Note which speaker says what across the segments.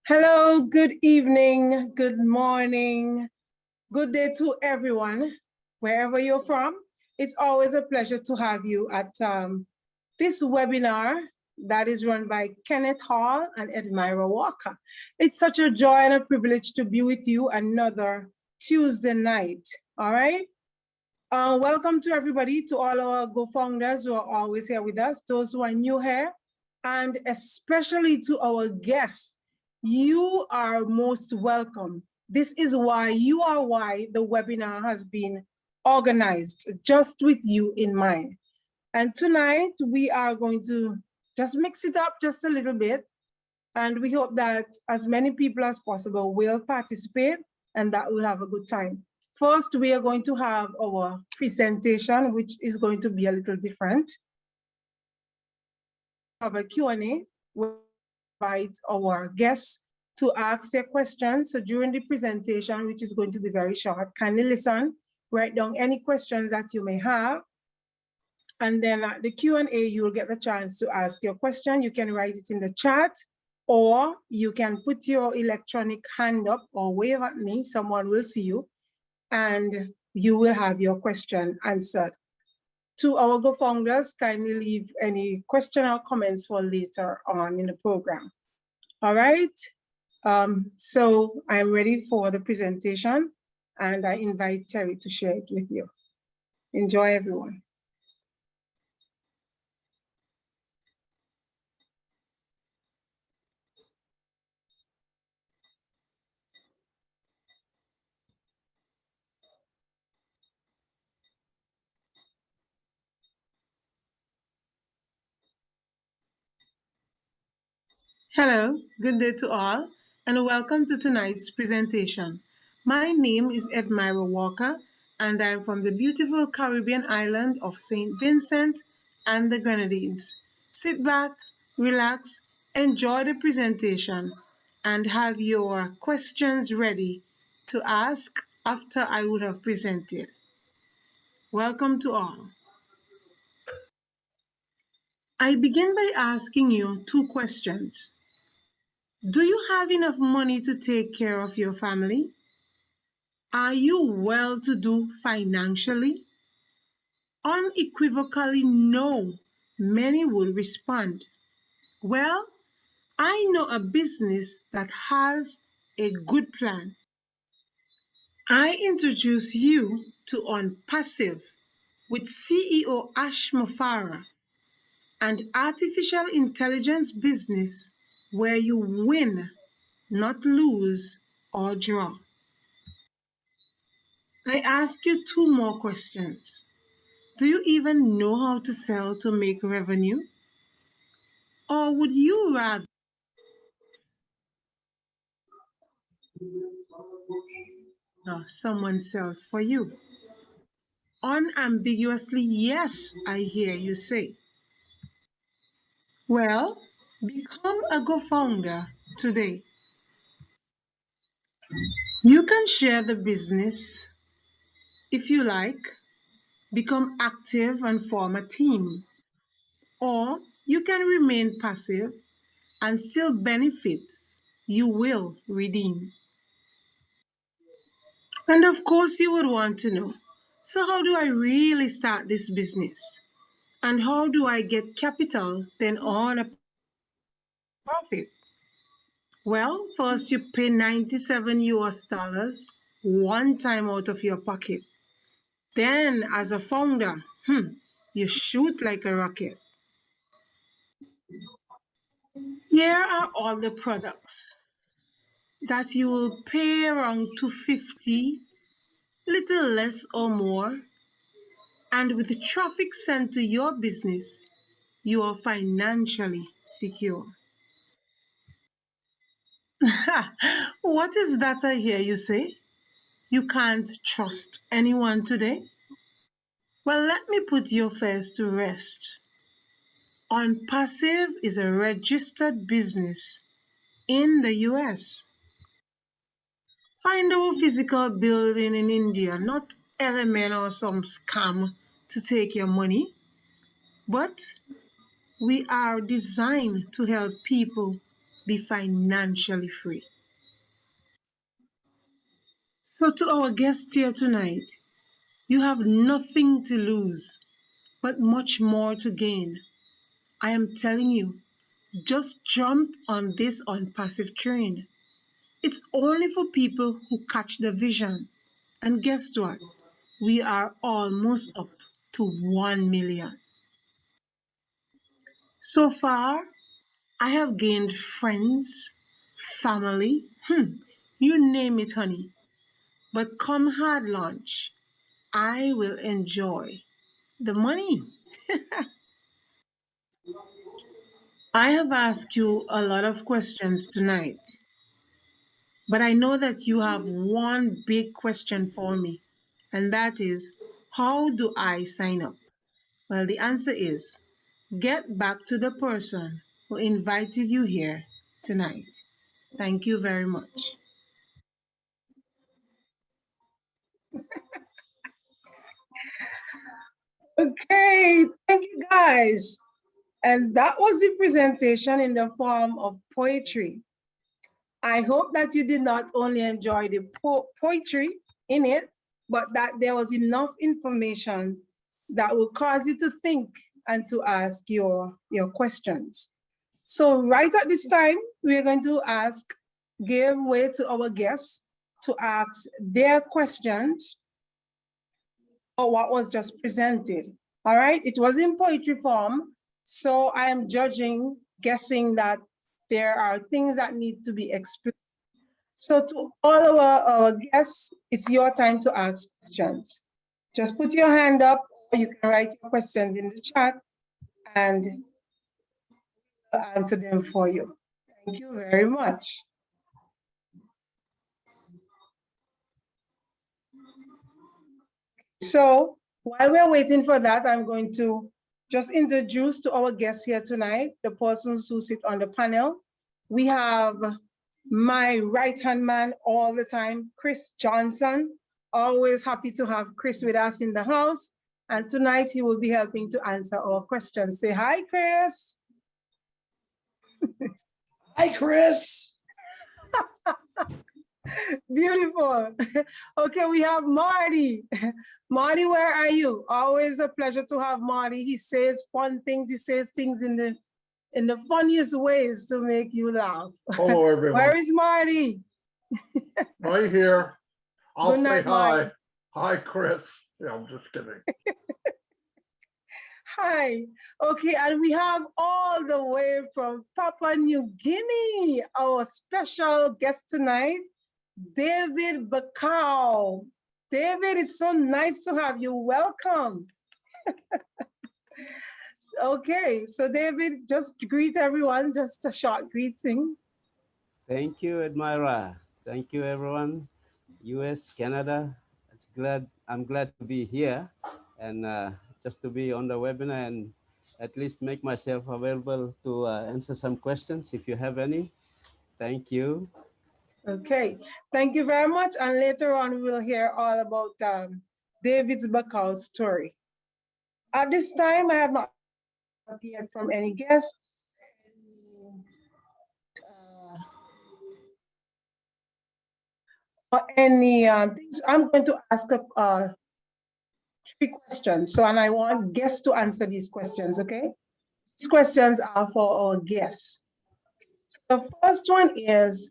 Speaker 1: Hello, good evening, good morning, good day to everyone, wherever you're from. It's always a pleasure to have you at this webinar that is run by Kenneth Hall and Edmira Walker. It's such a joy and a privilege to be with you another Tuesday night, all right? Welcome to everybody, to all our co-founders who are always here with us, those who are new here, and especially to our guests. You are most welcome. This is why the webinar has been organized, just with you in mind. And tonight we are going to just mix it up just a little bit. And we hope that as many people as possible will participate and that we'll have a good time. First, we are going to have our presentation, which is going to be a little different. Have a Q&A. We'll invite our guests to ask their questions. So during the presentation, which is going to be very short, kindly listen, write down any questions that you may have. And then at the Q&A, you will get the chance to ask your question. You can write it in the chat, or you can put your electronic hand up or wave at me. Someone will see you, and you will have your question answered. To our co-founders, kindly leave any question or comments for later on in the program. All right, so I'm ready for the presentation, and I invite Terry to share it with you. Enjoy, everyone. Hello, good day to all, and welcome to tonight's presentation. My name is Edmira Walker, and I'm from the beautiful Caribbean island of St. Vincent and the Grenadines. Sit back, relax, enjoy the presentation, and have your questions ready to ask after I would have presented. Welcome to all. I begin by asking you two questions. Do you have enough money to take care of your family? Are you well-to-do financially? Unequivocally no, many would respond. Well, I know a business that has a good plan. I introduce you to On Passive with CEO Ash Mafara, an artificial intelligence business where you win, not lose or draw. I ask you two more questions. Do you even know how to sell to make revenue? Or would you rather someone sells for you? Unambiguously, yes, I hear you say. Well, become a co-founder today. You can share the business if you like, become active and form a team. Or you can remain passive and still benefits you will redeem. And of course you would want to know, so how do I really start this business? And how do I get capital, then earn a profit? Well, first you pay 97 US dollars one time out of your pocket. Then as a founder, you shoot like a rocket. Here are all the products that you will pay around $250, little less or more, and with the traffic sent to your business, you are financially secure. What is that I hear you say? You can't trust anyone today? Well, let me put your fears to rest. On Passive is a registered business in the US. Find our physical building in India, not element or some scam to take your money, but we are designed to help people be financially free. So to our guests here tonight, you have nothing to lose, but much more to gain. I am telling you, just jump on this unpassive train. It's only for people who catch the vision. And guess what? We are almost up to 1 million. So far, I have gained friends, family, you name it, honey. But come hard launch, I will enjoy the money. I have asked you a lot of questions tonight, but I know that you have one big question for me, and that is, how do I sign up? Well, the answer is get back to the person who invited you here tonight. Thank you very much. Okay, thank you guys. And that was the presentation in the form of poetry. I hope that you did not only enjoy the poetry in it, but that there was enough information that will cause you to think and to ask your questions. So right at this time, we're going to give way to our guests to ask their questions or what was just presented. All right, it was in poetry form, so I am guessing that there are things that need to be explained. So to all our guests, it's your time to ask questions. Just put your hand up, or you can write your questions in the chat, and I'll answer them for you. Thank you very much. So while we're waiting for that, I'm going to just introduce to our guests here tonight, the persons who sit on the panel. We have my right-hand man all the time, Chris Johnson. Always happy to have Chris with us in the house. And tonight he will be helping to answer our questions. Say hi, Chris.
Speaker 2: Hi, Chris.
Speaker 1: Beautiful. Okay, we have Marty. Marty, where are you? Always a pleasure to have Marty. He says fun things. He says things in the funniest ways to make you laugh.
Speaker 3: Hello, everyone.
Speaker 1: Where is Marty?
Speaker 3: Right here. I'll
Speaker 1: Good night,
Speaker 3: say hi.
Speaker 1: Marty.
Speaker 3: Hi, Chris. Yeah, I'm just kidding.
Speaker 1: Hi. Okay, and we have all the way from Papua New Guinea, our special guest tonight, David Bacau. David, it's so nice to have you. Welcome. Okay, so David, just greet everyone, just a short greeting.
Speaker 4: Thank you, Edmira. Thank you, everyone. US, Canada. I'm glad to be here and just to be on the webinar and at least make myself available to answer some questions if you have any. Thank you.
Speaker 1: Okay, thank you very much. And later on, we will hear all about David's Bacau's story. At this time, I have not heard from any guests. Or any things. I'm going to ask 3 questions. So, and I want guests to answer these questions, okay? These questions are for our guests. So the first one is,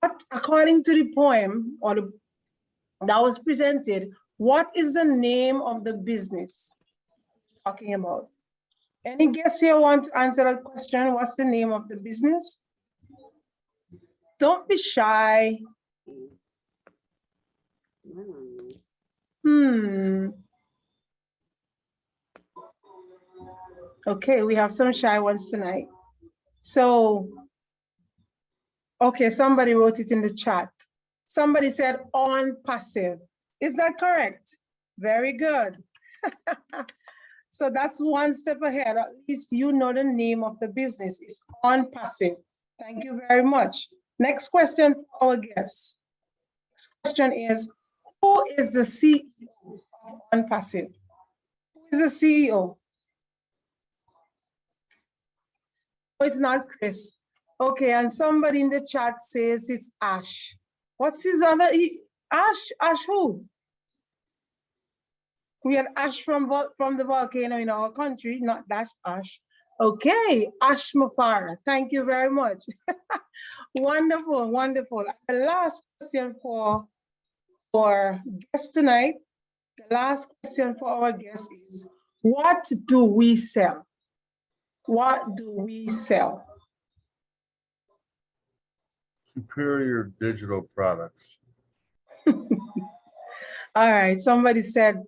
Speaker 1: what, according to the poem or that was presented, what is the name of the business talking about? Any guests here want to answer that question? What's the name of the business? Don't be shy. Okay, we have some shy ones tonight. So, okay, somebody wrote it in the chat. Somebody said on passive. Is that correct? Very good. So that's one step ahead. At least you know the name of the business. It's on passive. Thank you very much. Next question for our guests. Question is, who is the CEO of On Passive? Who is the CEO? Oh, it's not Chris. Okay, and somebody in the chat says it's Ash. What's his other? Ash? Ash who? We had ash from the volcano in our country, not dash ash. Okay, Ash Mafara, thank you very much. Wonderful, wonderful. The last question for our guest tonight, the last question for our guest is, what do we sell? What do we sell?
Speaker 5: Superior digital products.
Speaker 1: All right, somebody said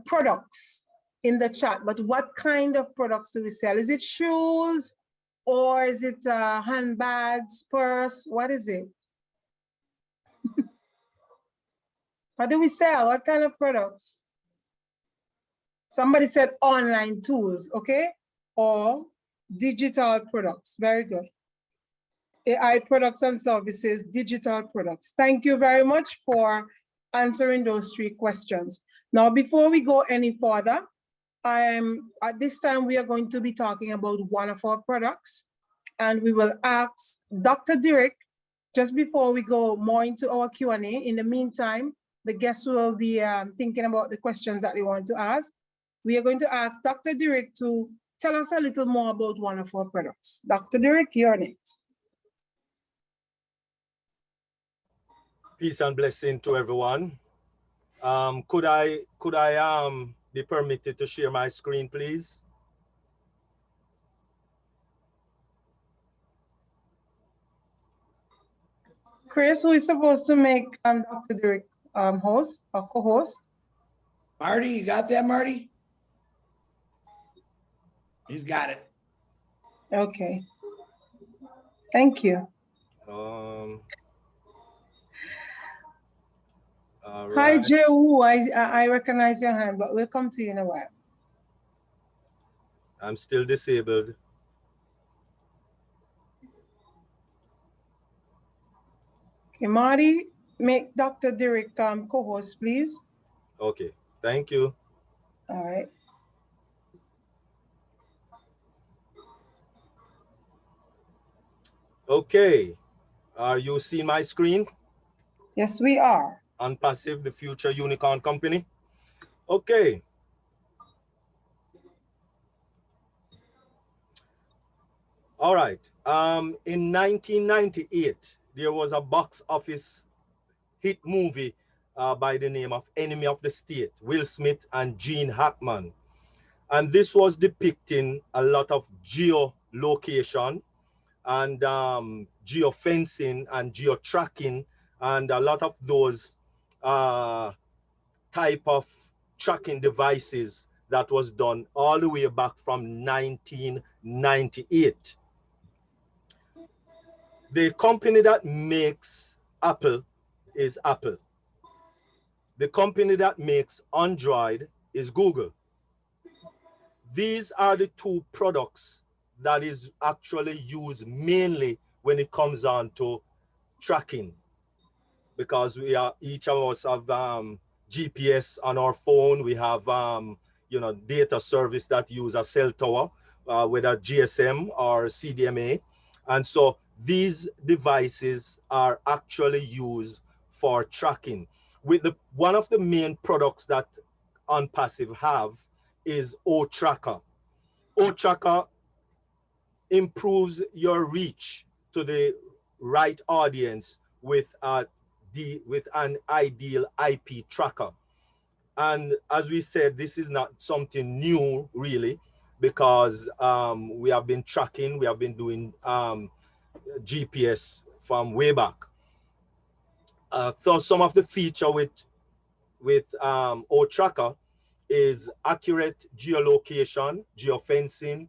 Speaker 1: products in the chat, but what kind of products do we sell? Is it shoes or is it handbags, purse? What is it? What do we sell? What kind of products? Somebody said online tools, okay? Or digital products, very good. AI products and services, digital products. Thank you very much for answering those three questions. Now, before we go any further, at this time, we are going to be talking about one of our products, and we will ask Dr. Derek, just before we go more into our Q&A. In the meantime, the guests will be thinking about the questions that they want to ask. We are going to ask Dr. Derek to tell us a little more about one of our products. Dr. Derek, you're next.
Speaker 6: Peace and blessing to everyone. Could I be permitted to share my screen, please?
Speaker 1: Chris, who is supposed to make Dr. Derek host or co-host?
Speaker 2: Marty, you got that, Marty? He's got it.
Speaker 1: Okay. Thank you. Hi,
Speaker 6: Right.
Speaker 1: Jehu. I recognize your hand, but we'll come to you in a while.
Speaker 6: I'm still disabled.
Speaker 1: Okay, Marty, make Dr. Derek co-host, please.
Speaker 6: Okay, thank you.
Speaker 1: All right.
Speaker 6: Okay, are you seeing my screen?
Speaker 1: Yes, we are.
Speaker 6: Unpassive, the future unicorn company. Okay. All right. In 1998, there was a box office hit movie by the name of Enemy of the State, Will Smith and Gene Hackman. And this was depicting a lot of geolocation and geofencing and geo-tracking and a lot of those type of tracking devices that was done all the way back from 1998. The company that makes Apple is Apple. The company that makes Android is Google. These are the two products that is actually used mainly when it comes on to tracking, because we are, each of us have GPS on our phone. We have data service that use a cell tower, whether GSM or CDMA, and so these devices are actually used for tracking. With one of the main products that OnPassive have is O-Tracker. O-Tracker improves your reach to the right audience with an ideal IP tracker. And as we said, this is not something new really, because we have been tracking, we have been doing GPS from way back. So some of the feature with O-Tracker is accurate geolocation, geofencing,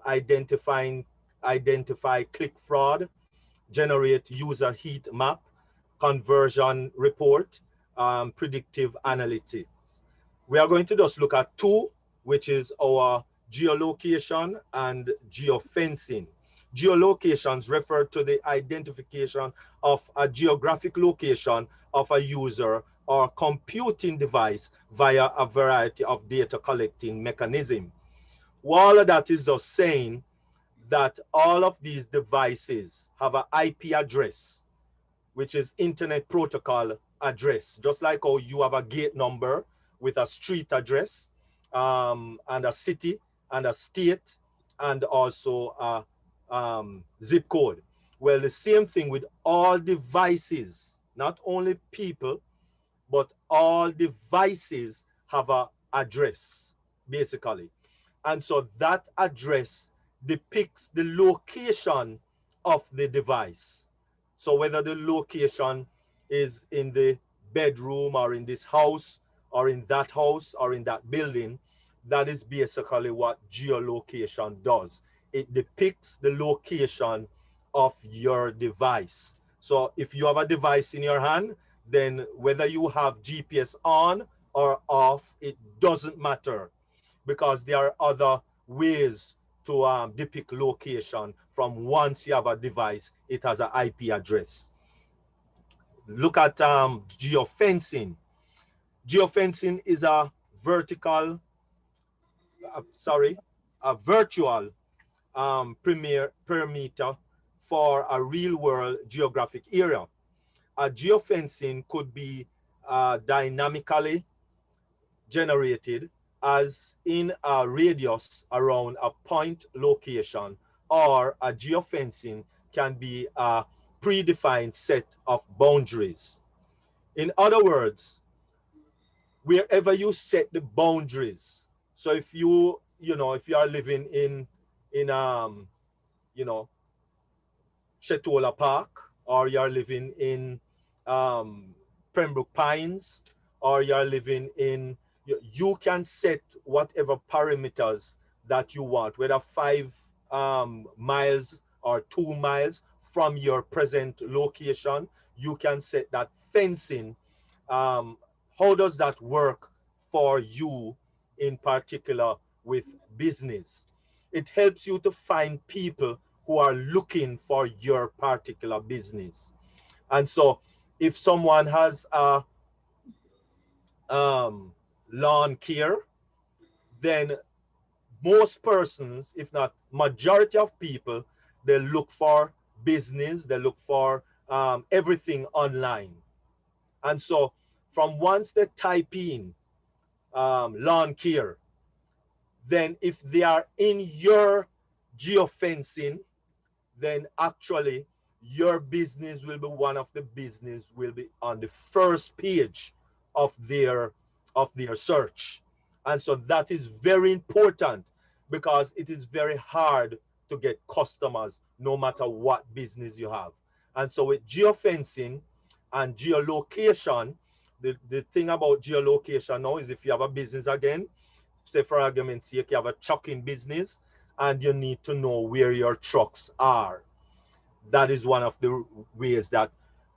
Speaker 6: identify click fraud, generate user heat map, conversion report, predictive analytics. We are going to just look at two, which is our geolocation and geofencing. Geolocations refer to the identification of a geographic location of a user or computing device via a variety of data collecting mechanism. All of that is just saying that all of these devices have an IP address, which is Internet Protocol address, just like how you have a gate number with a street address, and a city and a state, and also a zip code. Well, the same thing with all devices, not only people, but all devices have a address, basically. And so that address depicts the location of the device. So whether the location is in the bedroom or in this house or in that house or in that building, that is basically what geolocation does. It depicts the location of your device. So if you have a device in your hand, then whether you have GPS on or off, it doesn't matter, because there are other ways to depict location from once you have a device, it has an IP address. Look at geofencing. Geofencing is a virtual perimeter for a real world geographic area. A geofencing could be dynamically generated as in a radius around a point location, or a geofencing can be a predefined set of boundaries. In other words, wherever you set the boundaries. So if if you are living in Chetola Park, or you're living in Pembroke Pines, or you're living in, you can set whatever parameters that you want, whether 5 miles or 2 miles from your present location. You can set that fencing. How does that work for you in particular with business? It helps you to find people who are looking for your particular business. And so if someone has a lawn care, then most persons, if not majority of people, they look for business, they look for everything online. And so from once they type in lawn care, then if they are in your geofencing, then actually your business will be one of the business will be on the first page of their search. And so that is very important, because it is very hard to get customers no matter what business you have. And so with geofencing and geolocation, the thing about geolocation now is, if you have a business, again, say for argument's sake, you have a trucking business and you need to know where your trucks are. That is one of the ways that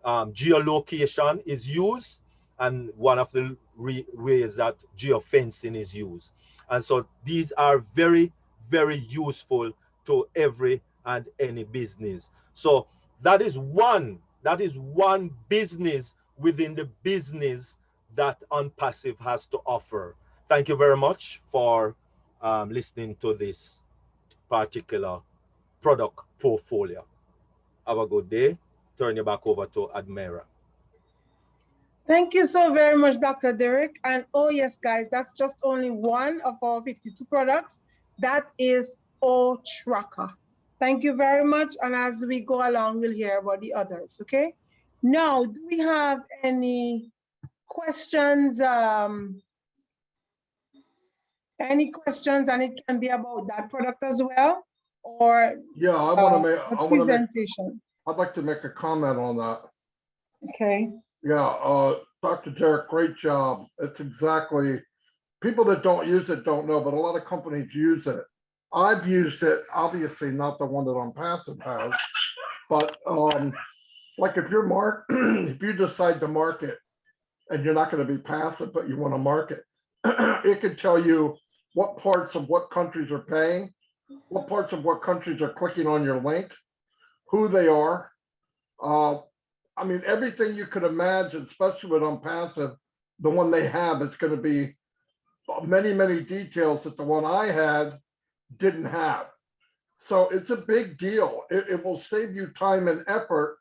Speaker 6: geolocation is used, and one of the ways that geofencing is used. And so these are very, very useful to every and any business. So that is one business within the business that OnPassive has to offer. Thank you very much for listening to this particular product portfolio. Have a good day. Turn you back over to Edmira.
Speaker 1: Thank you so very much, Dr. Derek. And oh yes, guys, that's just only one of our 52 products. That is O-Tracker. Thank you very much. And as we go along, we'll hear about the others, okay? Now, do we have any questions? Any questions, and it can be about that product as well, or
Speaker 3: Yeah, I want to make,
Speaker 1: presentation.
Speaker 3: I'd like to make a comment on that.
Speaker 1: Okay.
Speaker 3: Yeah, Dr. Derek, great job. It's exactly, people that don't use it don't know, but a lot of companies use it. I've used it, obviously not the one that OnPassive has, but like if you're if you decide to market and you're not going to be passive, but you want to market, it could tell you what parts of what countries are paying, what parts of what countries are clicking on your link, who they are. I mean, everything you could imagine, especially with OnPassive, the one they have is going to be many, many details that the one I had didn't have. So it's a big deal. It will save you time and effort,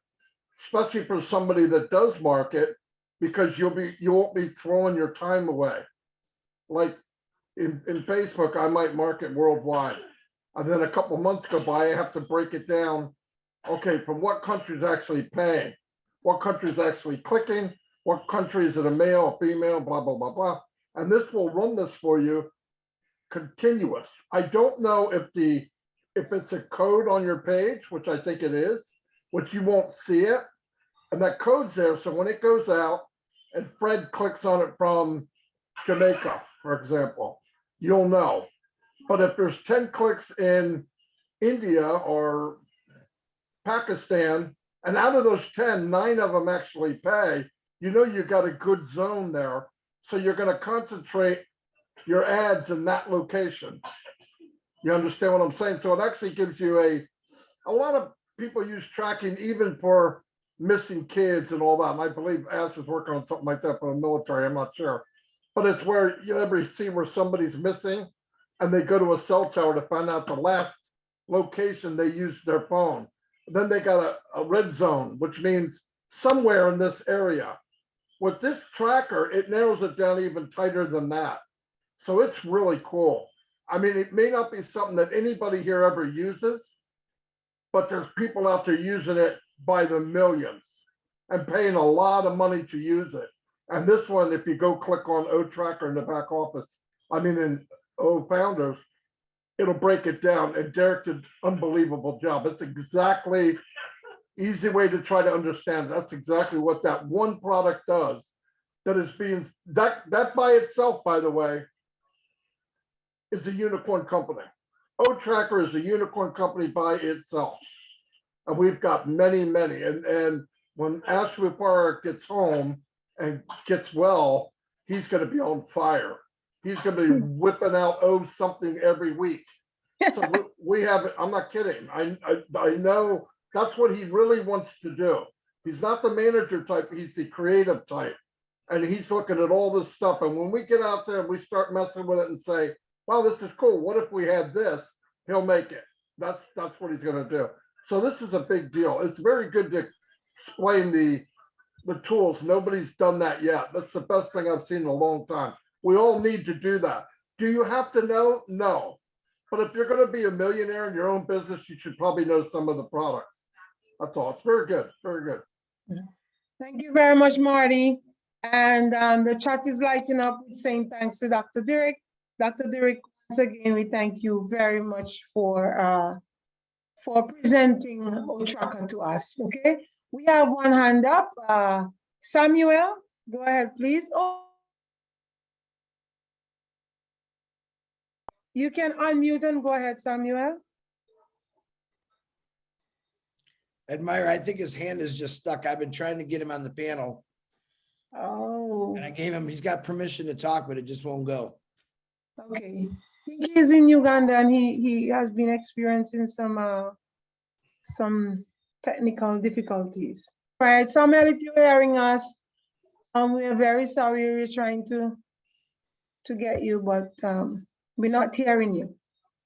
Speaker 3: especially for somebody that does market, because you won't be throwing your time away. Like in Facebook, I might market worldwide. And then a couple months go by, I have to break it down. Okay, from what country's actually paying, what country's actually clicking, what country is it, a male, a female, blah, blah, blah, blah. And this will run this for you continuous. I don't know if it's a code on your page, which I think it is, which you won't see it. And that code's there. So when it goes out and Fred clicks on it from Jamaica, for example, you'll know. But if there's 10 clicks in India or Pakistan, and out of those 10, 9 of them actually pay, you know you got a good zone there. So you're going to concentrate your ads in that location. You understand what I'm saying? So it actually gives you a lot of people use tracking even for missing kids and all that. And I believe Ash is working on something like that for the military. I'm not sure. But it's where you ever see where somebody's missing and they go to a cell tower to find out the last location they used their phone. Then they got a red zone, which means somewhere in this area. With this tracker, it narrows it down even tighter than that. So it's really cool. I mean, it may not be something that anybody here ever uses, but there's people out there using it by the millions and paying a lot of money to use it. And this one, if you go click on O Tracker in the back office, I mean, in O Founders, it'll break it down. And Derek did an unbelievable job. It's exactly easy way to try to understand. That's exactly what that one product does. That is being, that by itself, by the way, is a unicorn company. O Tracker is a unicorn company by itself. And we've got many, many. And when Ashwin Park gets home and gets well, he's going to be on fire. He's going to be whipping out something every week. So we have it. I'm not kidding. I know that's what he really wants to do. He's not the manager type. He's the creative type. And he's looking at all this stuff. And when we get out there and we start messing with it and say, wow, this is cool. What if we had this? He'll make it. That's what he's going to do. So this is a big deal. It's very good to explain the tools. Nobody's done that yet. That's the best thing I've seen in a long time. We all need to do that. Do you have to know? No. But if you're going to be a millionaire in your own business, you should probably know some of the products. That's all. It's very good. Very good.
Speaker 1: Thank you very much, Marty. And the chat is lighting up saying thanks to Dr. Derek. Dr. Derek, once again, we thank you very much for presenting O-Tracker to us. Okay, we have one hand up. Samuel, go ahead, please. Oh, you can unmute and go ahead, Samuel.
Speaker 2: Edmira, I think his hand is just stuck. I've been trying to get him on the panel.
Speaker 1: Oh,
Speaker 2: And I gave him, he's got permission to talk, but it just won't go.
Speaker 1: okay. He is in Uganda and he has been experiencing some technical difficulties. All right, Samuel, if you're hearing us, we are very sorry. We're trying to get you, but we're not hearing you.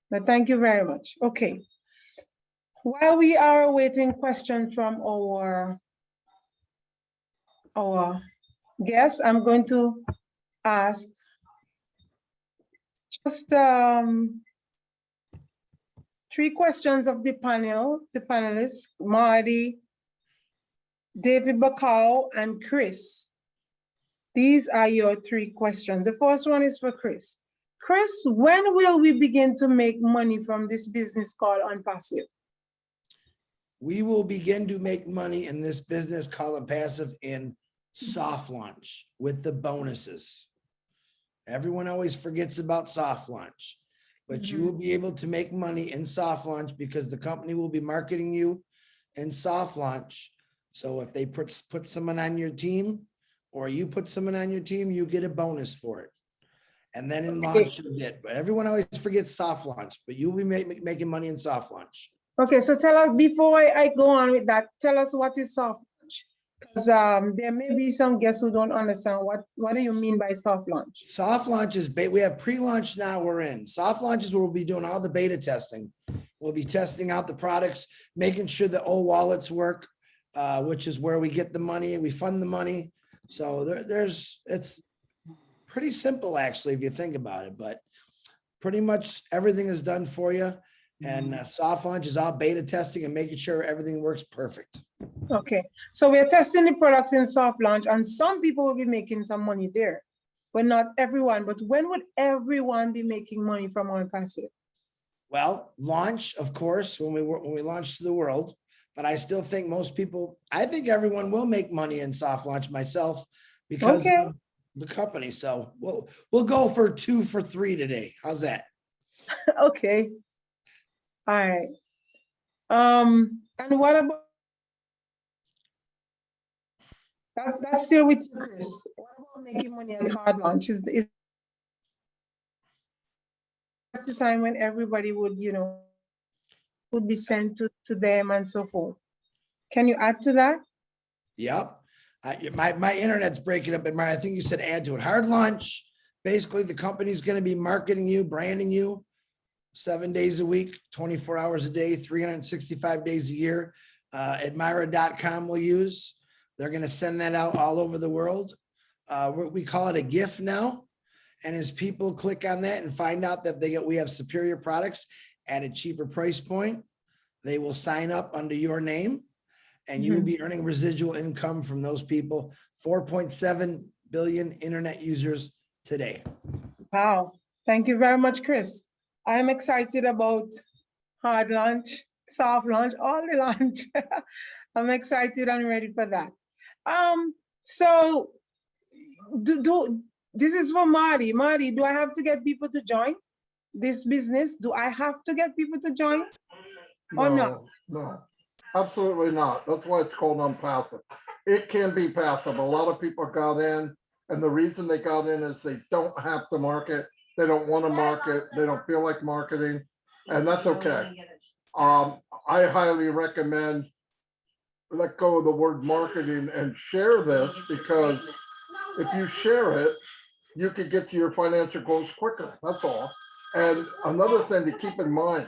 Speaker 1: But thank you very much. Okay. While we are awaiting questions from our guests, I'm going to ask just 3 questions of the panelists, Marty, David Bacau, and Chris. These are your 3 questions. The first one is for Chris. Chris, when will we begin to make money from this business called OnPassive?
Speaker 2: We will begin to make money in this business called OnPassive in soft launch with the bonuses. Everyone always forgets about soft launch, but you will be able to make money in soft launch because the company will be marketing you in soft launch. So if they put someone on your team or you put someone on your team, you get a bonus for it. And then in launch you get, but everyone always forgets soft launch, but you'll be making money in soft launch.
Speaker 1: Okay, so tell us, before I go on with that, tell us what is soft launch. Because there may be some guests who don't understand what do you mean by soft launch?
Speaker 2: Soft launch is, we have pre-launch now we're in. Soft launch is where we'll be doing all the beta testing. We'll be testing out the products, making sure the old wallets work, which is where we get the money, we fund the money. So it's pretty simple, actually, if you think about it, but pretty much everything is done for you. And soft launch is all beta testing and making sure everything works perfect.
Speaker 1: Okay, so we're testing the products in soft launch, and some people will be making some money there, but not everyone. But when would everyone be making money from On Passive?
Speaker 2: Well, launch, of course, when we launch to the world, but I still think most people, I think everyone will make money in soft launch, myself, because
Speaker 1: Okay.
Speaker 2: of the company. So we'll go for 2 for 3 today. How's that?
Speaker 1: Okay. All right. And what about that's still with you, Chris? What about making money at hard launch? Is that's the time when everybody would, would be sent to them and so forth. Can you add to that?
Speaker 2: Yep. My internet's breaking up, Edmira. I think you said add to it. Hard launch. Basically, the company's going to be marketing you, branding you 7 days a week, 24 hours a day, 365 days a year. Edmira.com will use. They're going to send that out all over the world. We call it a gift now. And as people click on that and find out that we have superior products at a cheaper price point, they will sign up under your name, and you will be earning residual income from those people. 4.7 billion internet users today.
Speaker 1: Wow. Thank you very much, Chris. I am excited about hard launch, soft launch, all the launch. I'm excited and ready for that. So this is for Marty. Marty, do I have to get people to join this business? Do I have to get people to join or not?
Speaker 3: No, absolutely not. That's why it's called unpassive. It can be passive. A lot of people got in, and the reason they got in is they don't have to market. They don't want to market. They don't feel like marketing, and that's okay. I highly recommend let go of the word marketing and share this, because if you share it, you can get to your financial goals quicker. That's all. And another thing to keep in mind,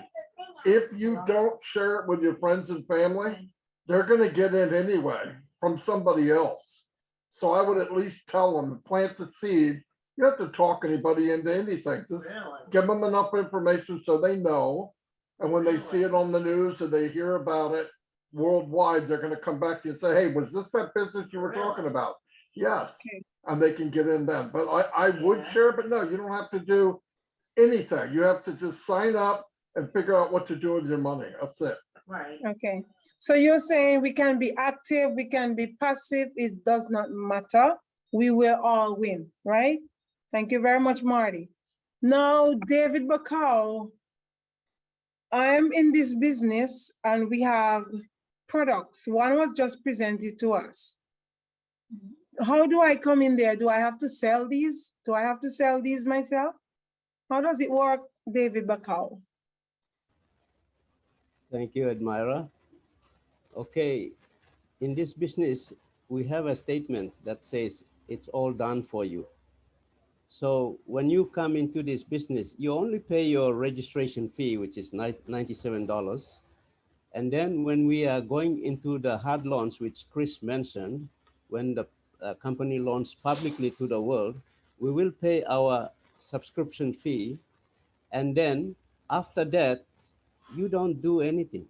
Speaker 3: if you don't share it with your friends and family, they're going to get in anyway from somebody else. So I would at least tell them, plant the seed. You have to talk anybody into anything. Just give them enough information so they know. And when they see it on the news and they hear about it worldwide, they're going to come back to you and say, hey, was this that business you were talking about? Yes.
Speaker 1: Okay.
Speaker 3: And they can get in then. But I would share, but no, you don't have to do anything. You have to just sign up and figure out what to do with your money. That's it.
Speaker 7: Right.
Speaker 1: Okay. So you're saying we can be active, we can be passive, it does not matter. We will all win, right? Thank you very much, Marty. Now, David Bacall, I'm in this business and we have products. One was just presented to us. How do I come in there? Do I have to sell these? Do I have to sell these myself? How does it work, David Bacall?
Speaker 4: Thank you, Edmira. Okay, in this business, we have a statement that says it's all done for you. So when you come into this business, you only pay your registration fee, which is $97. And then when we are going into the hard launch, which Chris mentioned, when the company launched publicly to the world, we will pay our subscription fee. And then after that, you don't do anything.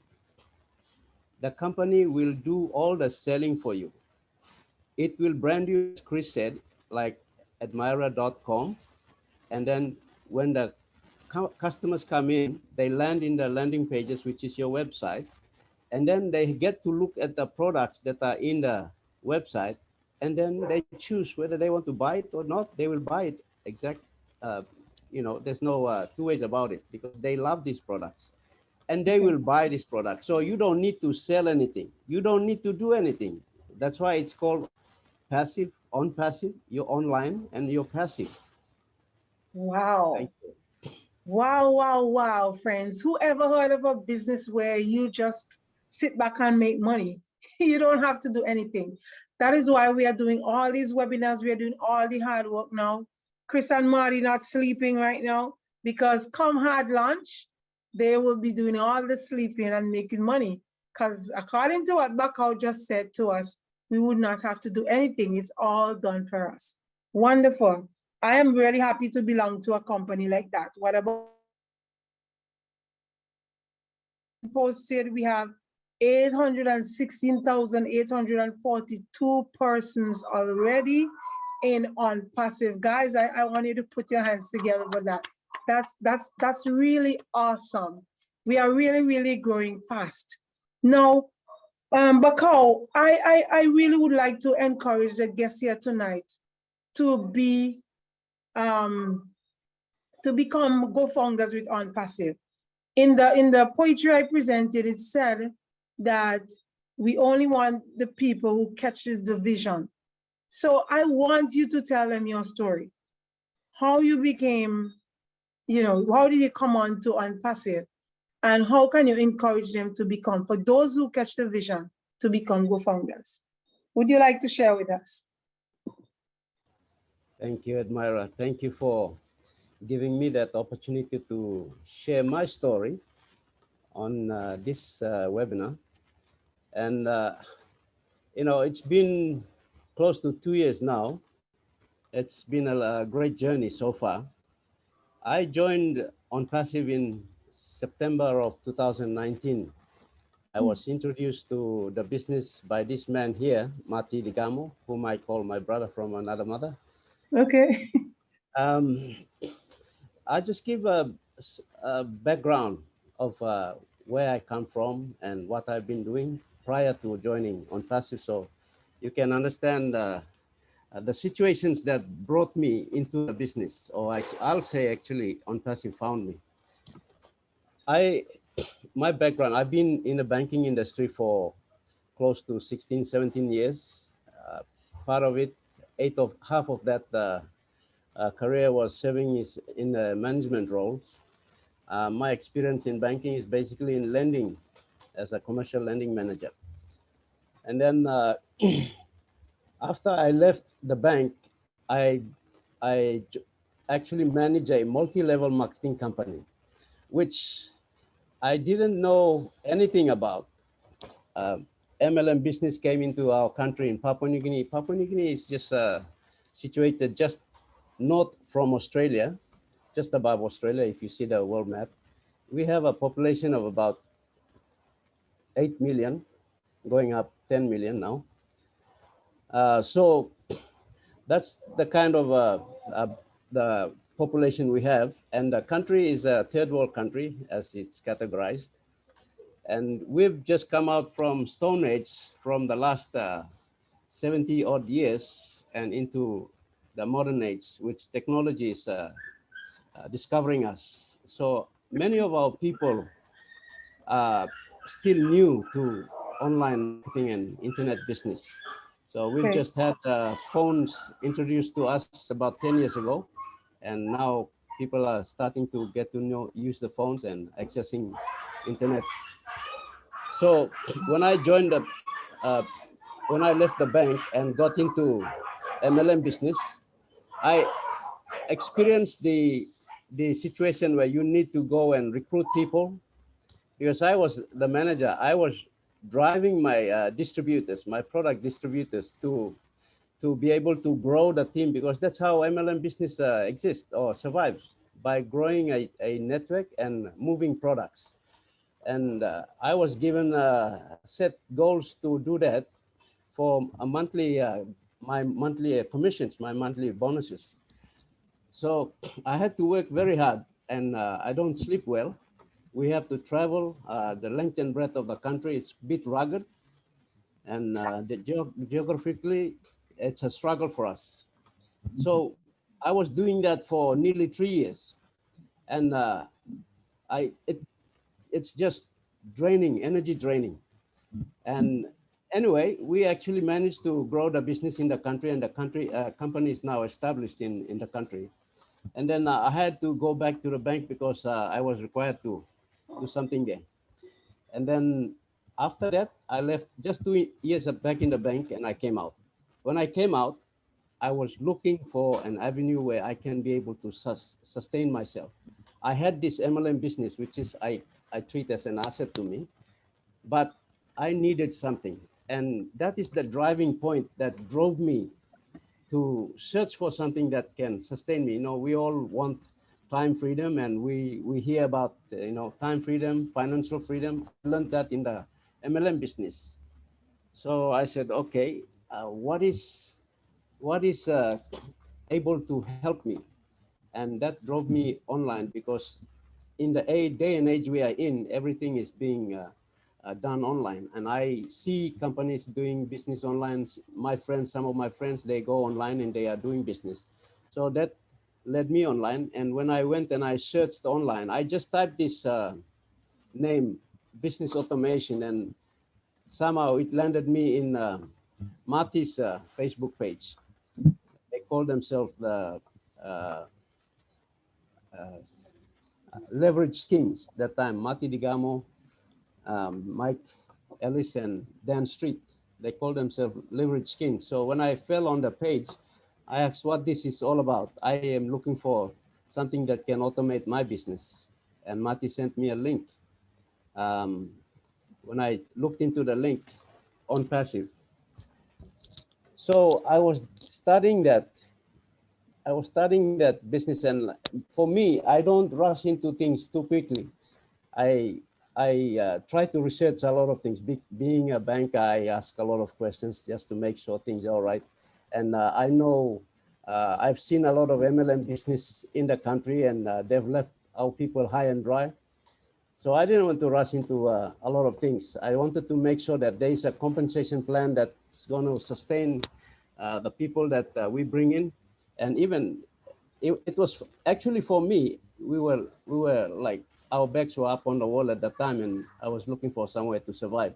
Speaker 4: The company will do all the selling for you. It will brand you, as Chris said, like Edmira.com. And then when the customers come in, they land in the landing pages, which is your website. And then they get to look at the products that are in the website. And then they choose whether they want to buy it or not. They will buy it. There's no two ways about it, because they love these products. And they will buy this product. So you don't need to sell anything. You don't need to do anything. That's why it's called passive, on passive. You're online and you're passive.
Speaker 1: Wow.
Speaker 4: Thank you.
Speaker 1: Wow, wow, wow, friends. Who ever heard of a business where you just sit back and make money? You don't have to do anything. That is why we are doing all these webinars. We are doing all the hard work now. Chris and Marty not sleeping right now, because come hard launch, they will be doing all the sleeping and making money. Because according to what Bakau just said to us, we would not have to do anything. It's all done for us. Wonderful. I am really happy to belong to a company like that. What about posted? We have 816,842 persons already in on passive. Guys, I want you to put your hands together for that. That's really awesome. We are really, really growing fast. Now, Bakau, I really would like to encourage the guests here tonight to be to become co-founders with On Passive. In the poetry I presented, it said that we only want the people who catch the vision. So I want you to tell them your story. How you became, how did you come on to On Passive? And how can you encourage them to become, for those who catch the vision, to become co-founders? Would you like to share with us?
Speaker 4: Thank you, Edmira. Thank you for giving me that opportunity to share my story on this webinar. And, it's been close to 2 years now. It's been a great journey so far. I joined On Passive in September of 2019. I was introduced to the business by this man here, Mati Digamo, whom I call my brother from another mother.
Speaker 1: Okay.
Speaker 4: I just give a background of where I come from and what I've been doing prior to joining On Passive, so you can understand the situations that brought me into the business, or I'll say actually On Passive found me. My background, I've been in the banking industry for close to 16, 17 years. Part of it, half of that career was serving in a management role. My experience in banking is basically in lending as a commercial lending manager. And then after I left the bank, I actually manage a multi-level marketing company, which I didn't know anything about. MLM business came into our country in Papua New Guinea. Papua New Guinea is just situated just north from Australia, just above Australia, if you see the world map. We have a population of about 8 million, going up 10 million now. So that's the kind of the population we have. And the country is a third world country, as it's categorized. And we've just come out from Stone Age, from the last 70 odd years, and into the modern age, which technology is discovering us. So many of our people are still new to online marketing and internet business. So we've just had phones introduced to us about 10 years ago, and now people are starting to get to use the phones and accessing internet. So when I joined when I left the bank and got into MLM business, I experienced the situation where you need to go and recruit people. Because I was the manager, I was driving my distributors, my product distributors, to be able to grow the team, because that's how MLM business exists or survives, by growing a network and moving products. And I was given set goals to do that for a monthly, my monthly commissions, my monthly bonuses. So I had to work very hard, and I don't sleep well. We have to travel the length and breadth of the country. It's a bit rugged, and geographically, it's a struggle for us. So I was doing that for nearly 3 years, and it's just draining, energy draining. And anyway, we actually managed to grow the business in the country, and the company is now established in the country. And then I had to go back to the bank because I was required to do something there. And then after that, I left just 2 years back in the bank, and I came out. When I came out, I was looking for an avenue where I can be able to sustain myself. I had this MLM business, which is I treat as an asset to me, but I needed something. And that is the driving point that drove me to search for something that can sustain me. You know, we all want time freedom, and we hear about time freedom, financial freedom. I learned that in the MLM business. So I said, okay, what is able to help me? And that drove me online, because in the day and age we are in, everything is being done online. And I see companies doing business online. My friends, some of my friends, they go online and they are doing business. So that led me online. And when I went and I searched online, I just typed this name, business automation, and somehow it landed me in Marty's Facebook page. They call themselves the uh, uh, Leverage Kings that time. Marty Digamo, Mike Ellis, and Dan Street. They call themselves Leverage Kings. So when I fell on the page, I asked what this is all about. I am looking for something that can automate my business. And Marty sent me a link. Um, when I looked into the link on passive, so I was studying that business, and for me, I don't rush into things too quickly. I I try to research a lot of things. Being a banker, I ask a lot of questions just to make sure things are all right. And I know I've seen a lot of MLM business in the country, and they've left our people high and dry. So I didn't want to rush into a lot of things. I wanted to make sure that there is a compensation plan that's going to sustain the people that we bring in. And even it was actually for me, we were like, our backs were up on the wall at the time, and I was looking for somewhere to survive.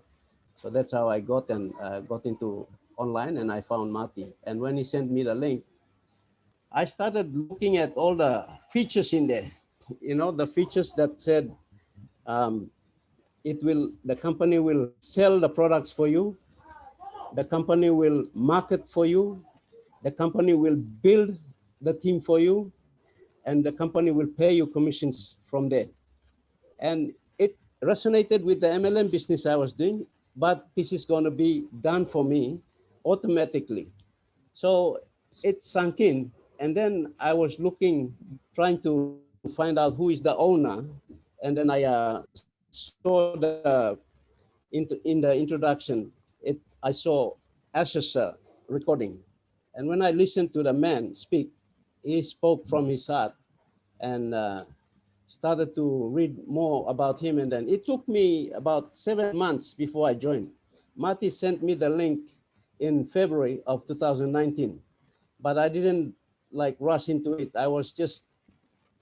Speaker 4: So that's how I got into online, and I found Marty. And when he sent me the link, I started looking at all the features in there. You know, the features that said um, the company will sell the products for you, the company will market for you, the company will build the team for you, and the company will pay you commissions from there. And it resonated with the MLM business I was doing, but this is going to be done for me automatically. So it sunk in. And then I was trying to find out who is the owner. And then I saw in the introduction, I saw Asher's recording. And when I listened to the man speak, he spoke from his heart, and started to read more about him. And then it took me about 7 months before I joined. Marty sent me the link in February of 2019, but I didn't like rush into it. I was just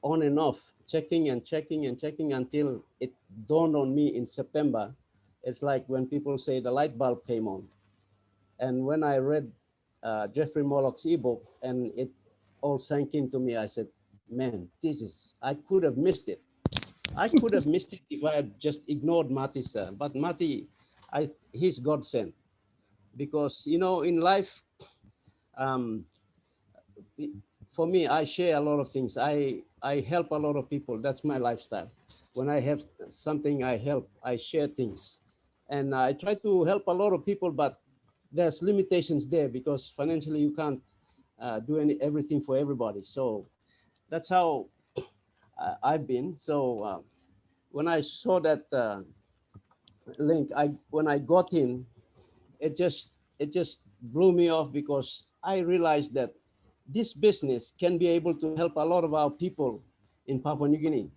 Speaker 4: on and off, checking and checking and checking until it dawned on me in September. It's like when people say the light bulb came on. And when I read Jeffrey Mollock's ebook and it all sank into me, I said, man, I could have missed it. I could have missed it if I had just ignored Marty's. But Marty, he's God sent, because, in life, um, for me, I share a lot of things. I help a lot of people. That's my lifestyle. When I have something, I help. I share things, and I try to help a lot of people. But there's limitations there, because financially you can't do everything for everybody. So that's how I've been. So when I saw that link, when I got in, it just blew me off, because I realized that this business can be able to help a lot of our people in Papua New Guinea,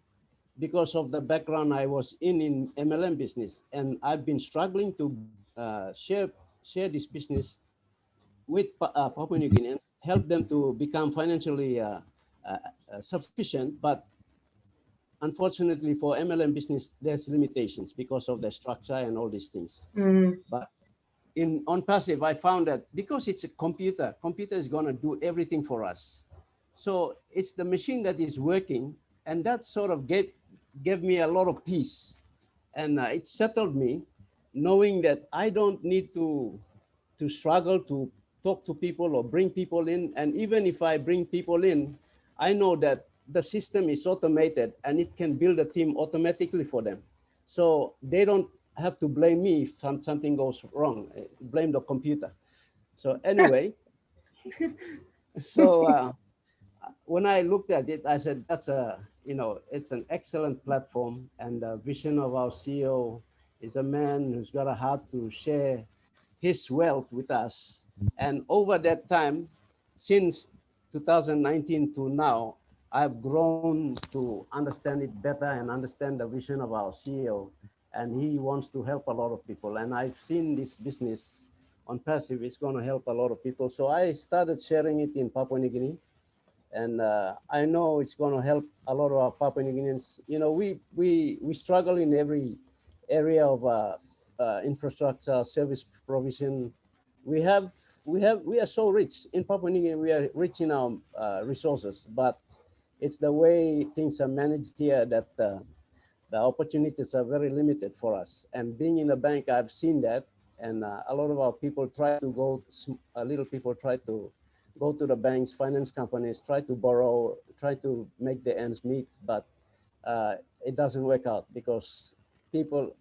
Speaker 4: because of the background I was in MLM business, and I've been struggling to share this business with Papua New Guineans, help them to become financially sufficient. But unfortunately for MLM business, there's limitations because of the structure and all these things.
Speaker 1: Mm.
Speaker 4: But on passive, I found that because it's a computer is going to do everything for us. So it's the machine that is working, and that sort of gave me a lot of peace, and it settled me, knowing that I don't need to struggle to talk to people or bring people in. And even if I bring people in, I know that the system is automated and it can build a team automatically for them. So they don't have to blame me if something goes wrong, blame the computer. So anyway, so when I looked at it, I said, that's it's an excellent platform. And the vision of our CEO is a man who's got a heart to share his wealth with us. And over that time, since 2019 to now, I've grown to understand it better and understand the vision of our CEO. And he wants to help a lot of people. And I've seen this business on passive is going to help a lot of people. So I started sharing it in Papua New Guinea, and I know it's going to help a lot of our Papua New Guineans. You know, we struggle in every area of infrastructure, service provision. We have we are so rich in Papua New Guinea. We are rich in our resources, but it's the way things are managed here that the opportunities are very limited for us. And being in a bank, I've seen that, and a lot of our people try to go. Little people try to go to the banks, finance companies, try to borrow, try to make the ends meet, but it doesn't work out because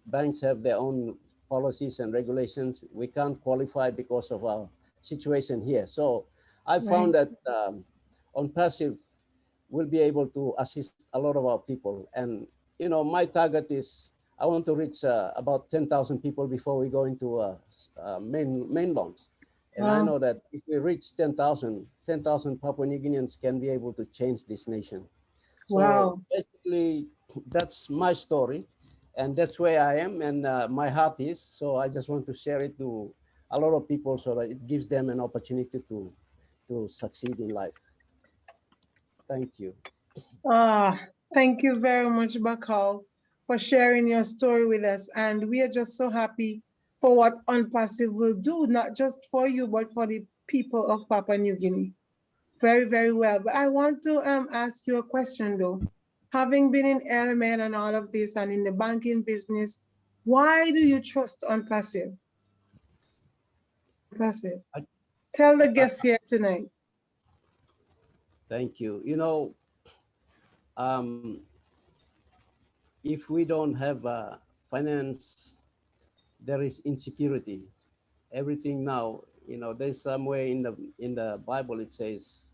Speaker 4: banks have their own policies and regulations. We can't qualify because of our situation here. So I found that on passive, we'll be able to assist a lot of our people. And, you know, my target is I want to reach about 10,000 people before we go into main launch. And I know that if we reach 10,000 Papua New Guineans can be able to change this nation. So basically, that's my story. And that's where I am and my heart is. So I just want to share it to a lot of people so that it gives them an opportunity to succeed in life. Thank you.
Speaker 1: Thank you very much, Bakal, for sharing your story with us. And we are just so happy for what OnPassive will do, not just for you, but for the people of Papua New Guinea. Very, very well. But I want to ask you a question, though. Having been in airmen and all of this and in the banking business, why do you trust OnPassive? Passive. Tell the guests here tonight.
Speaker 4: Thank you. You know, if we don't have finance, there is insecurity. Everything now, you know, there's somewhere in the Bible it says,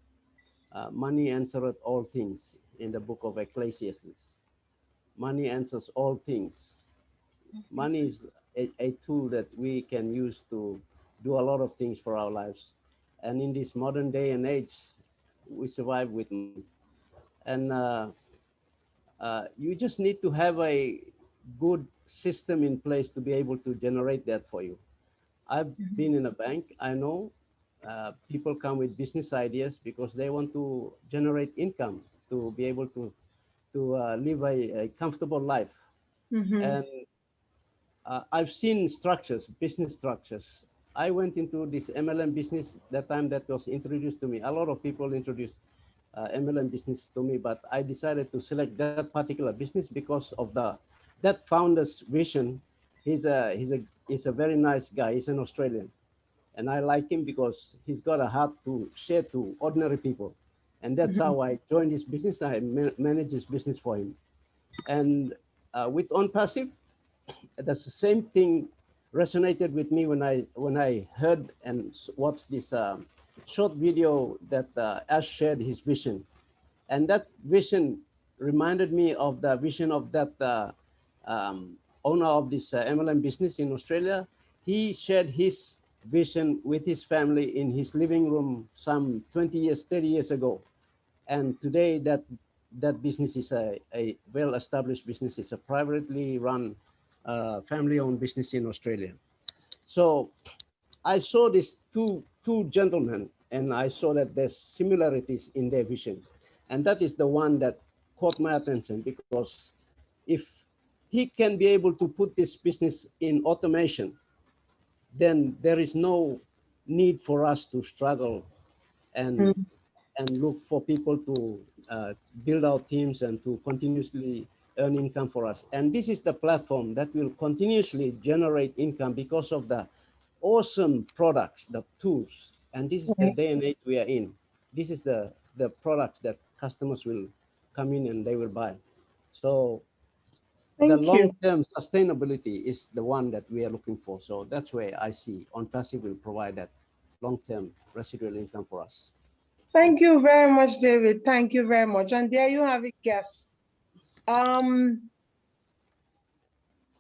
Speaker 4: "Money answereth all things." In the book of Ecclesiastes, money answers all things. Money is a tool that we can use to do a lot of things for our lives. And in this modern day and age, we survive with money. And you just need to have a good system in place to be able to generate that for you. I've been in a bank. I know people come with business ideas because they want to generate income to be able to live a comfortable life. And I've seen structures, business structures. I went into this MLM business that time that was introduced to me. A lot of people introduced MLM business to me, but I decided to select that particular business because of that founder's vision. He's a very nice guy. He's an Australian, and I like him because he's got a heart to share to ordinary people, and that's how I joined this business. I manage this business for him, and with OnPassive, that's the same thing resonated with me when I heard and watched this short video that Ash shared his vision, and that vision reminded me of the vision of that owner of this MLM business in Australia. He shared his vision with his family in his living room some 20 years, 30 years ago, and today that business is a well-established business. It's a privately run, family-owned business in Australia. So I saw these two gentlemen, and I saw that there's similarities in their vision, and that is the one that caught my attention, because if he can be able to put this business in automation, then there is no need for us to struggle and look for people to build our teams and to continuously earn income for us. And this is the platform that will continuously generate income because of the awesome products, the tools, And this is the day and age we are in. This is the products that customers will come in and they will buy. So the
Speaker 1: Thank you.
Speaker 4: long-term sustainability is the one that we are looking for. So that's where I see OnPassive will provide that long-term residual income for us.
Speaker 1: Thank you very much, David. Thank you very much. And there you have it, guests.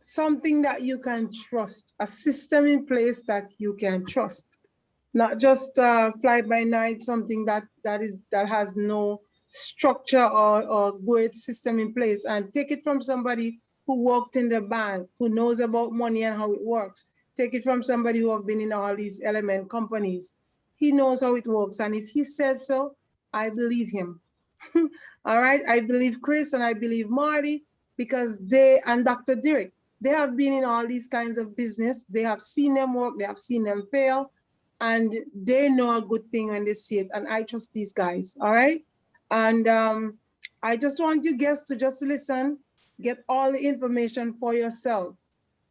Speaker 1: Something that you can trust, a system in place that you can trust, not just fly by night, something that has no structure or good system in place. And take it from somebody who worked in the bank, who knows about money and how it works. Take it from somebody who have been in all these element companies. He knows how it works. And if he says so, I believe him. All right, I believe Chris and I believe Marty, because they and Dr. Derek, they have been in all these kinds of business. They have seen them work, they have seen them fail, and they know a good thing when they see it. And I trust these guys, all right? And I just want you guests to just listen, get all the information for yourself,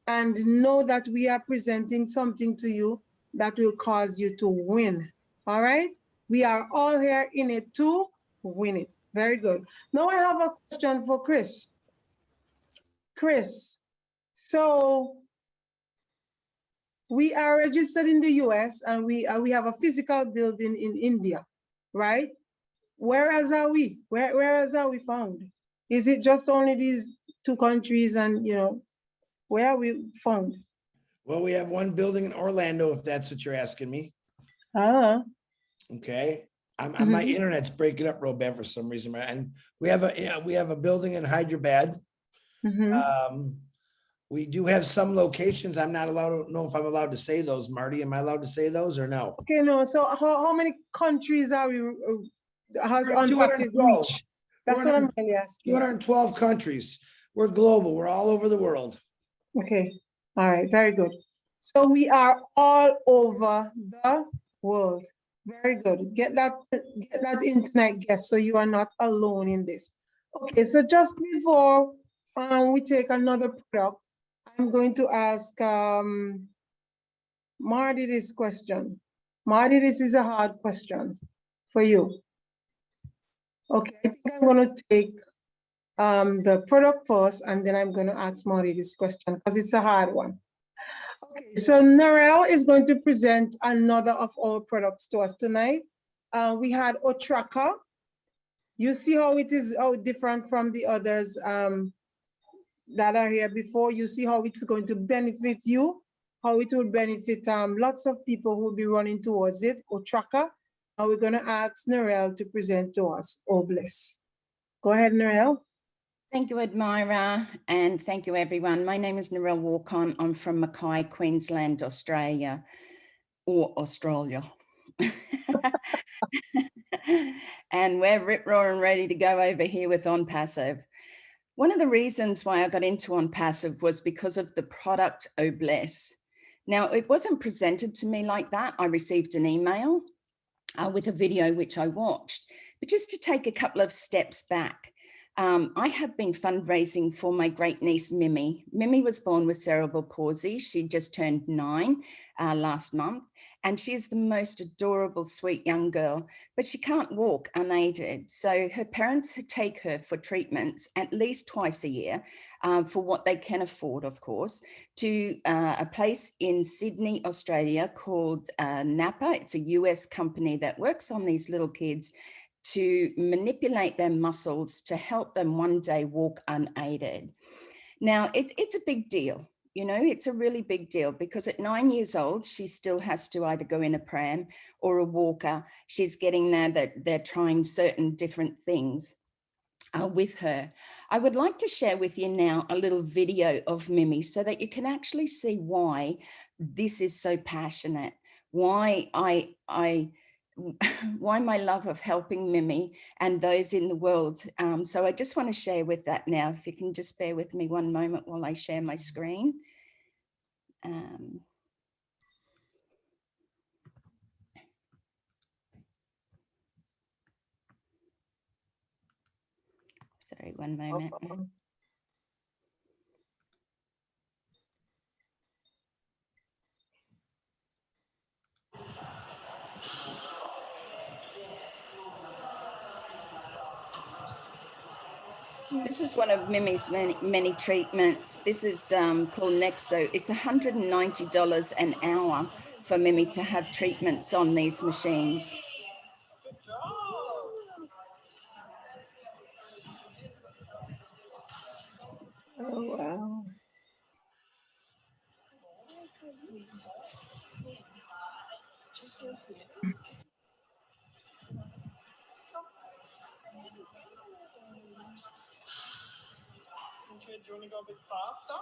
Speaker 1: and know that we are presenting something to you that will cause you to win, all right? We are all here in it to win it. Very good. Now I have a question for Chris. Chris, so we are registered in the US and we have a physical building in India, right? Where else are we? Where else are we found? Is it just only these two countries and, you know, where are we found?
Speaker 2: Well, we have one building in Orlando, if that's what you're asking me. Okay. My internet's breaking up real bad for some reason. And we have a building in Hyderabad. We do have some locations. I'm not allowed to know if I'm allowed to say those, Marty. Am I allowed to say those or no?
Speaker 1: Okay, no. So how many countries are we has OnPassive reach? That's what I'm really asking.
Speaker 2: 212 countries. We're global. We're all over the world.
Speaker 1: Okay. All right. Very good. So we are all over the world. Very good. Get that internet, guest, so you are not alone in this. Okay. So just before we take another product, I'm going to ask Marty this question. Marty, this is a hard question for you. Okay, I think I'm going to take the product first, and then I'm going to ask Marty this question because it's a hard one. Okay, so Narelle is going to present another of our products to us tonight. We had Otraka. You see how it is different from the others that are here before. You see how it's going to benefit you, how it will benefit lots of people who will be running towards it, Otraka. And we're going to ask Narelle to present to us. Oh, bless. Go ahead, Narelle.
Speaker 7: Thank you, Edmira, and thank you, everyone. My name is Narelle Walcon. I'm from Mackay, Queensland, Australia, or Australia. And we're rip-roaring ready to go over here with OnPassive. One of the reasons why I got into OnPassive was because of the product Oh Bless. Now, it wasn't presented to me like that. I received an email with a video which I watched. But just to take a couple of steps back, I have been fundraising for my great niece, Mimi. Mimi was born with cerebral palsy. She just turned 9 last month. And she is the most adorable, sweet young girl, but she can't walk unaided. So her parents take her for treatments at least twice a year for what they can afford, of course, to a place in Sydney, Australia called Napa. It's a US company that works on these little kids to manipulate their muscles to help them one day walk unaided. Now, it's a big deal. You know, it's a really big deal because at 9 years old, she still has to either go in a pram or a walker. She's getting there that they're trying certain different things with her. I would like to share with you now a little video of Mimi so that you can actually see why this is so passionate, why why my love of helping Mimi and those in the world. So I just want to share with that now. If you can just bear with me one moment while I share my screen. Sorry, one moment. This is one of Mimi's many treatments. This is called Nexo. It's $190 an hour for Mimi to have treatments on these machines.
Speaker 1: Oh, wow.
Speaker 8: Do you want to go a bit faster?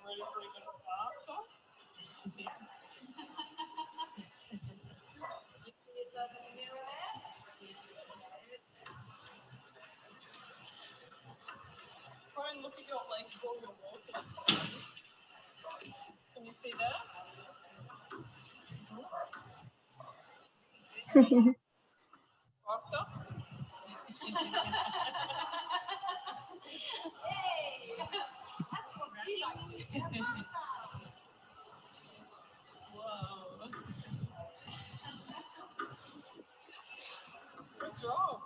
Speaker 8: Ready for even faster? Try and look at your legs while you're walking. Can you see that? Faster? Whoa. Good job.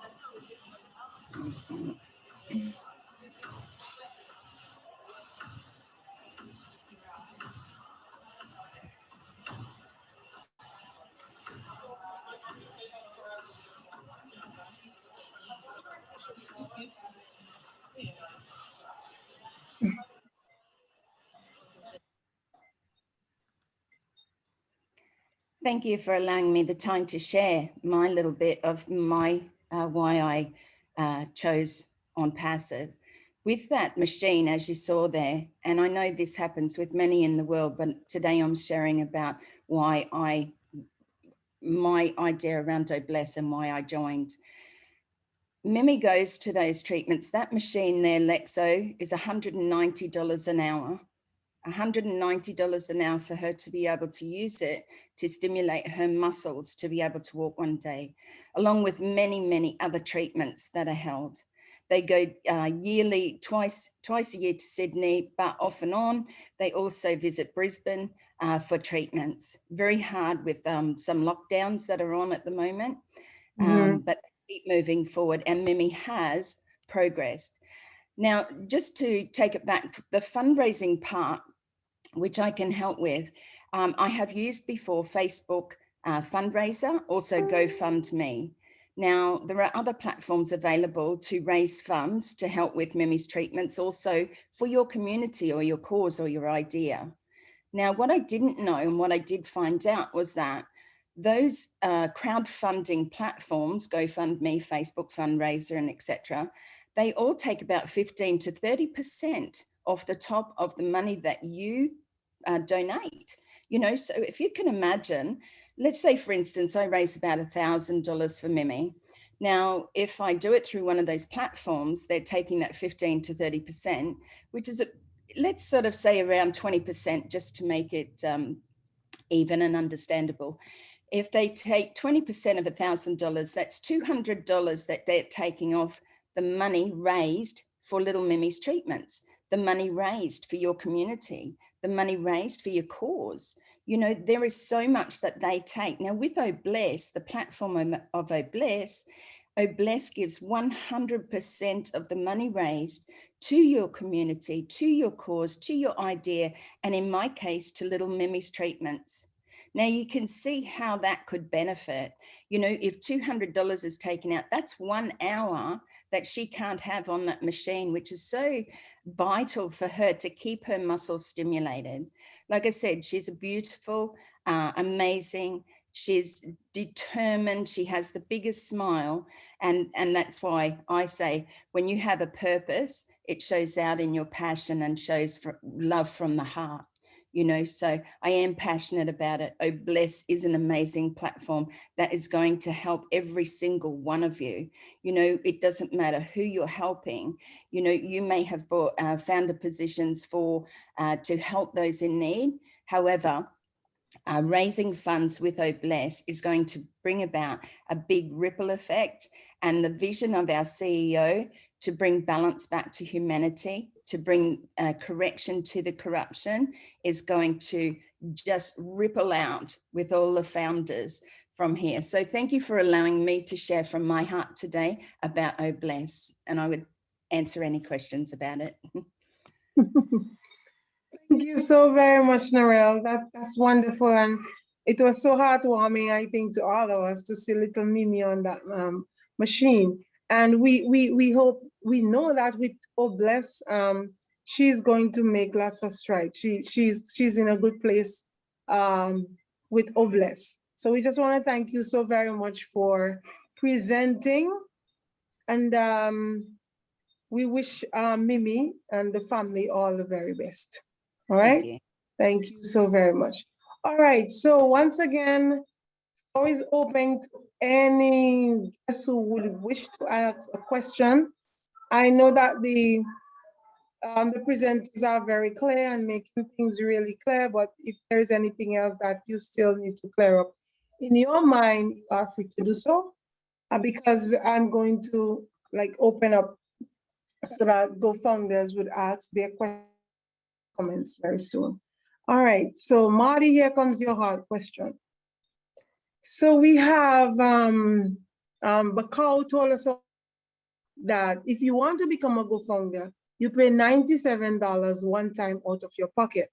Speaker 7: Thank you for allowing me the time to share my little bit of my why I chose on passive. With that machine, as you saw there, and I know this happens with many in the world, but today I'm sharing about why my idea around Dobless and why I joined. Mimi goes to those treatments. That machine there, Lexo, is $190 an hour. $190 an hour for her to be able to use it to stimulate her muscles to be able to walk one day, along with many, many other treatments that are held. They go yearly, twice a year to Sydney, but off and on. They also visit Brisbane for treatments. Very hard with some lockdowns that are on at the moment, but they keep moving forward, and Mimi has progressed. Now, just to take it back, the fundraising part, which I can help with, I have used before Facebook fundraiser, also GoFundMe. Now, there are other platforms available to raise funds to help with Mimi's treatments, also for your community or your cause or your idea. Now, what I didn't know and what I did find out was that those crowdfunding platforms, GoFundMe, Facebook fundraiser, and etc., they all take about 15 to 30% off the top of the money that you donate. You know, so if you can imagine, let's say, for instance, I raise about $1,000 for Mimi. Now, if I do it through one of those platforms, they're taking that 15 to 30%, which is, let's sort of say around 20%, just to make it even and understandable. If they take 20% of $1,000, that's $200 that they're taking off the money raised for Little Mimi's treatments, the money raised for your community, the money raised for your cause. You know, there is so much that they take. Now with Obless, the platform of Obless gives 100% of the money raised to your community, to your cause, to your idea, and in my case, to Little Mimi's treatments. Now you can see how that could benefit. You know, if $200 is taken out, that's 1 hour that she can't have on that machine, which is so vital for her to keep her muscles stimulated. Like I said, she's a beautiful, amazing, she's determined, she has the biggest smile. And that's why I say, when you have a purpose, it shows out in your passion and shows love from the heart. You know, so I am passionate about it. Obless is an amazing platform that is going to help every single one of you. You know, it doesn't matter who you're helping. You know, you may have bought founder positions for to help those in need. However, raising funds with Obless is going to bring about a big ripple effect, and the vision of our CEO to bring balance back to humanity, to bring correction to the corruption, is going to just ripple out with all the founders from here. So thank you for allowing me to share from my heart today about Obless, and I would answer any questions about it.
Speaker 1: Thank you so very much, Narelle. That's wonderful. And it was so heartwarming, I think, to all of us to see little Mimi on that machine. And we hope, we know that with Obless, she's going to make lots of strides. She's in a good place with Obless. So we just want to thank you so very much for presenting. And we wish Mimi and the family all the very best. All right. Thank you so very much. All right. So once again, always open to any guest who would wish to ask a question. I know that the presenters are very clear and making things really clear, but if there is anything else that you still need to clear up in your mind, you are free to do so, because I'm going to open up so that co-founders would ask their comments very soon. All right, so Marty, here comes your hard question. So we have Bakau told us that if you want to become a co-founder, you pay $97 one time out of your pocket.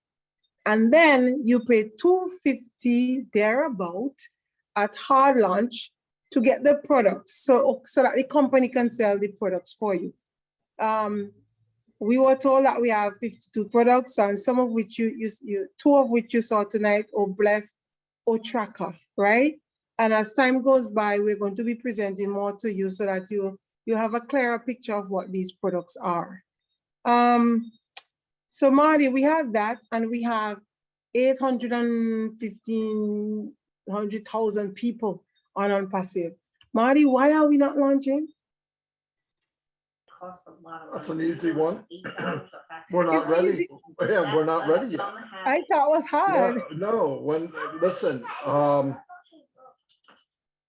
Speaker 1: And then you pay $250 thereabout at hard launch to get the products, so that the company can sell the products for you. We were told that we have 52 products, and some of which two of which you saw tonight, Obless or Tracker, right? And as time goes by, we're going to be presenting more to you so that you have a clearer picture of what these products are. So Marty, we have that, and we have 100,000 people on Passive. Marty, why are we not launching?
Speaker 3: That's an easy one. We're not ready.
Speaker 1: Easy.
Speaker 3: Yeah, we're not ready yet.
Speaker 1: I thought it was hard.
Speaker 3: No, listen,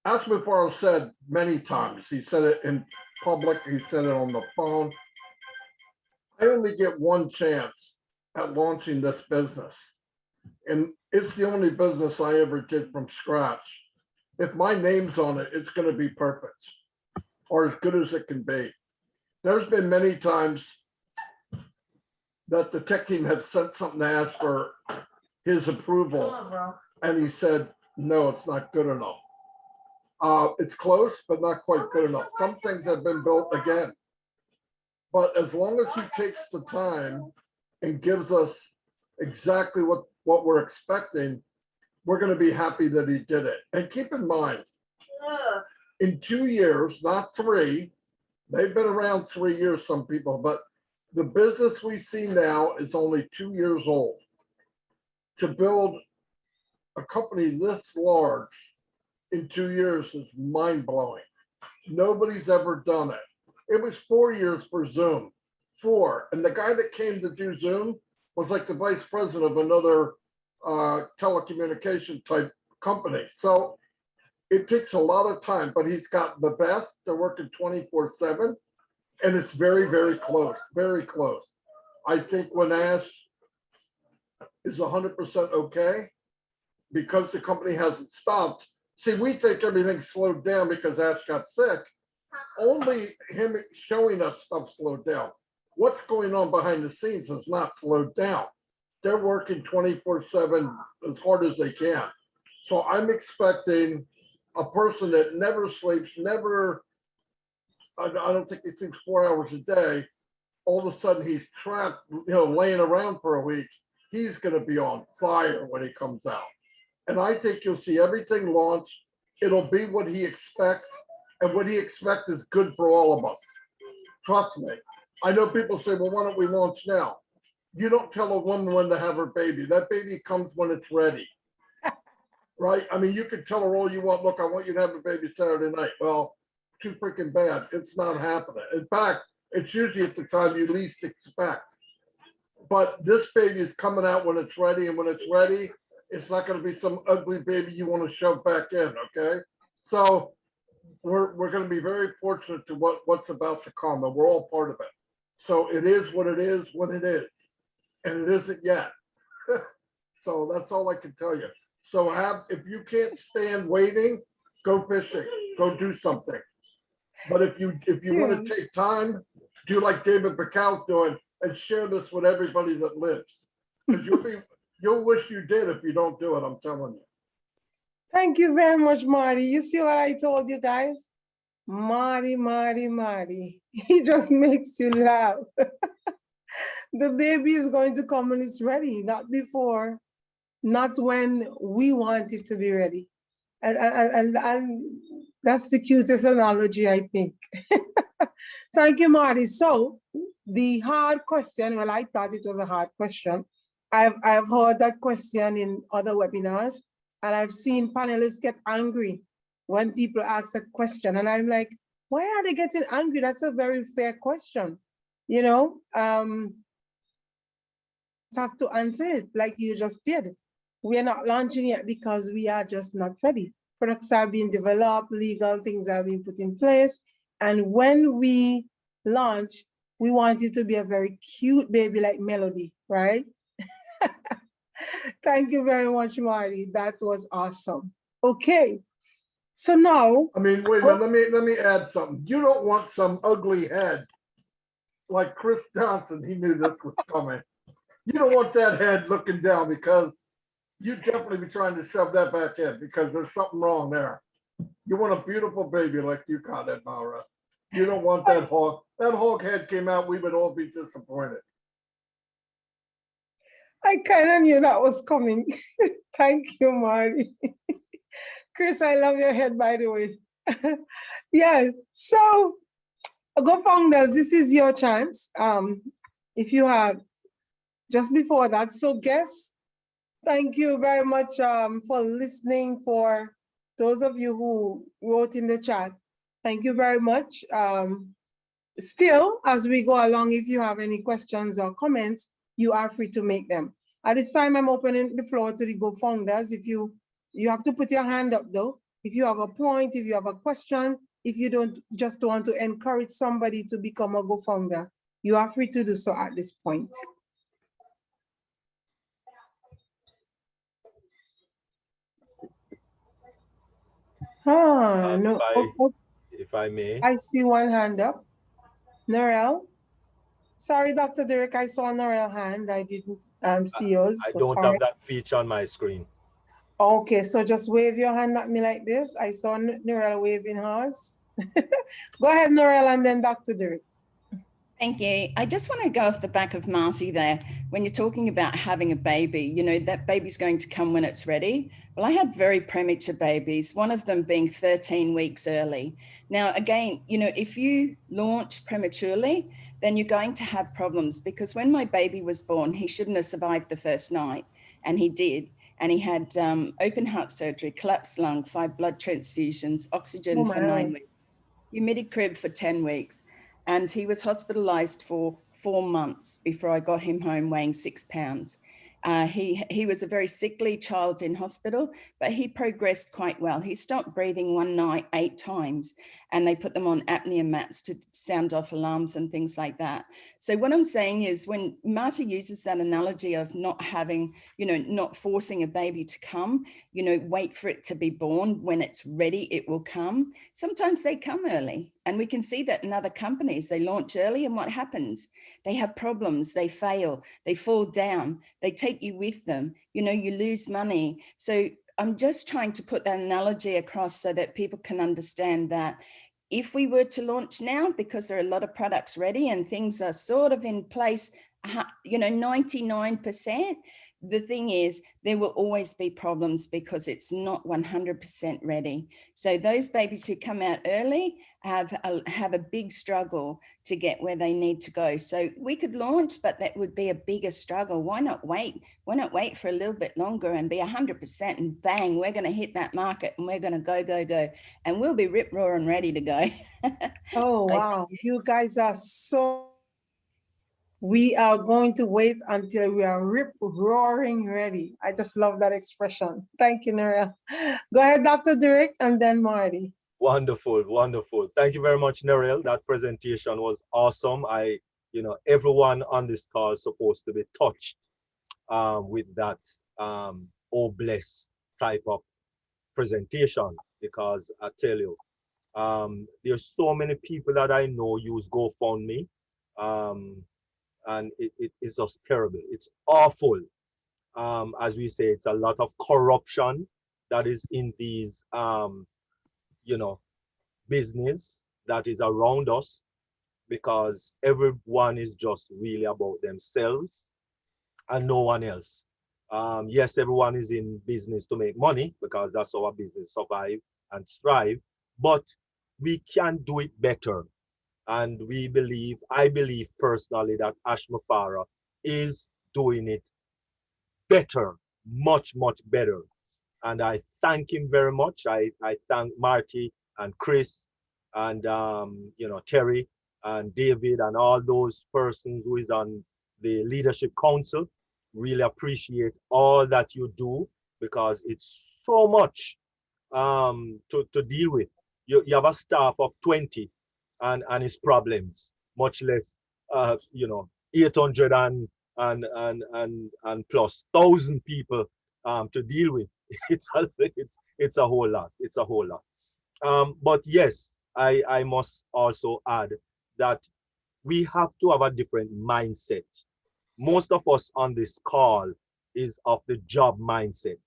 Speaker 3: Asmifar said many times, he said it in public, he said it on the phone, I only get one chance at launching this business. And it's the only business I ever did from scratch. If my name's on it, it's going to be perfect, or as good as it can be. There's been many times that the tech team have sent something to ask for his approval, and he said, no, it's not good enough. It's close, but not quite good enough. Some things have been built again. But as long as he takes the time and gives us exactly what we're expecting, we're going to be happy that he did it. And keep in mind, in 2 years, not 3, they've been around 3 years, some people, but the business we see now is only 2 years old. To build a company this large in 2 years is mind-blowing. Nobody's ever done it. It was 4 years for Zoom, 4. And the guy that came to do Zoom was like the vice president of another telecommunication type company. So it takes a lot of time, but he's got the best. They're working 24/7, and it's very, very close, very close. I think when Ash is 100% okay, because the company hasn't stopped. See, we think everything slowed down because Ash got sick. Only him showing us stuff slowed down. What's going on behind the scenes has not slowed down. They're working 24/7 as hard as they can. So I'm expecting a person that never sleeps, I don't think he sleeps 4 hours a day. All of a sudden he's trapped, laying around for a week. He's going to be on fire when he comes out. And I think you'll see everything launch. It'll be what he expects, and what he expects is good for all of us. Trust me. I know people say, well, why don't we launch now? You don't tell a woman when to have her baby. That baby comes when it's ready. Right? I mean, you can tell her all you want. Look, I want you to have a baby Saturday night. Well, too freaking bad. It's not happening. In fact, it's usually at the time you least expect. But this baby is coming out when it's ready, and when it's ready, It's not going to be some ugly baby you want to shove back in. Okay. So we're going to be very fortunate to what's about to come, and we're all part of it. So it is what it is when it is, and it isn't yet. So that's all I can tell you. So if you can't stand waiting, go fishing, go do something. But if you want to take time, do like David Bacal's doing and share this with everybody that lives. Because you'll wish you did if you don't do it, I'm telling you.
Speaker 1: Thank you very much, Marty. You see what I told you guys? Marty. He just makes you laugh. The baby is going to come when it's ready, not before, not when we want it to be ready. And that's the cutest analogy, I think. Thank you, Marty. So the hard question, well, I thought it was a hard question. I've heard that question in other webinars, and I've seen panelists get angry when people ask that question. And I'm like, why are they getting angry? That's a very fair question. You know, have to answer it like you just did. We are not launching yet because we are just not ready. Products are being developed, legal things are being put in place. And when we launch, we want it to be a very cute baby like Melody, right? Thank you very much, Marty. That was awesome. Okay. So now,
Speaker 3: I mean, wait a minute, let me add something. You don't want some ugly head like Chris Johnson. He knew this was coming. You don't want that head looking down, because you definitely be trying to shove that back in, because there's something wrong there. You want a beautiful baby like you got, Edmira. You don't want that hog. That hog head came out, we would all be disappointed.
Speaker 1: I kind of knew that was coming. Thank you, Marty. Chris, I love your head, by the way. Yes, so GoFounders, this is your chance. If you have, just before that, so guests, thank you very much for listening. For those of you who wrote in the chat, thank you very much. Still, as we go along, if you have any questions or comments, you are free to make them. At this time, I'm opening the floor to the GoFounders. If you have to put your hand up though, if you have a point, if you have a question, if you don't just want to encourage somebody to become a GoFounder, you are free to do so at this point. No.
Speaker 6: If I may.
Speaker 1: I see one hand up. Norel. Sorry, Dr. Derek, I saw Norel hand. I didn't see yours.
Speaker 6: I
Speaker 1: so
Speaker 6: don't
Speaker 1: sorry.
Speaker 6: have that feature on my screen.
Speaker 1: Okay, so just wave your hand at me like this. I saw Norel waving hers. Go ahead, Norel, and then Dr. Derek.
Speaker 7: Thank you. I just want to go off the back of Marty there. When you're talking about having a baby, you know, that baby's going to come when it's ready. Well, I had very premature babies, one of them being 13 weeks early. Now, again, you know, if you launch prematurely, then you're going to have problems, because when my baby was born, he shouldn't have survived the first night, and he did. And he had open heart surgery, collapsed lung, 5 blood transfusions, oxygen for 9 weeks, humidity crib for 10 weeks. And he was hospitalized for 4 months before I got him home weighing 6 pounds. He was a very sickly child in hospital, but he progressed quite well. He stopped breathing one night 8 times, and they put them on apnea mats to sound off alarms and things like that. So what I'm saying is, when Marta uses that analogy of not having, you know, not forcing a baby to come, you know, wait for it to be born. When it's ready, it will come. Sometimes they come early, and we can see that in other companies. They launch early, and what happens? They have problems, they fail, they fall down, they take you with them, you know, you lose money. So I'm just trying to put that analogy across so that people can understand that if we were to launch now, because there are a lot of products ready and things are sort of in place, you know, 99%, the thing is, there will always be problems because it's not 100% ready. So those babies who come out early have a big struggle to get where they need to go. So we could launch, but that would be a bigger struggle. Why not wait? Why not wait for a little bit longer and be 100% and bang, we're going to hit that market and we're going to go, go, go. And we'll be rip roaring ready to go.
Speaker 1: Oh, wow. You guys are so We are going to wait until we are rip roaring ready. I just love that expression. Thank you, Narelle. Go ahead, Dr. Derek, and then Marty.
Speaker 6: Wonderful, wonderful. Thank you very much, Narelle. That presentation was awesome. Everyone on this call is supposed to be touched with that oh bless type of presentation, because I tell you, there's so many people that I know use GoFundMe, and it is just terrible. It's awful. As we say, it's a lot of corruption that is in these you know business that is around us, because everyone is just really about themselves and no one else. Yes, everyone is in business to make money, because that's how our business survive and strive, but we can do it better. And I believe personally that Ashmafara is doing it better, much, much better. And I thank him very much. I thank Marty and Chris and Terry and David and all those persons who is on the leadership council. Really appreciate all that you do, because it's so much to deal with. You have a staff of 20 and its problems, much less 800 and plus 1,000 people to deal with. It's a whole lot. It's a whole lot. But yes, I must also add that we have to have a different mindset. Most of us on this call is of the job mindset.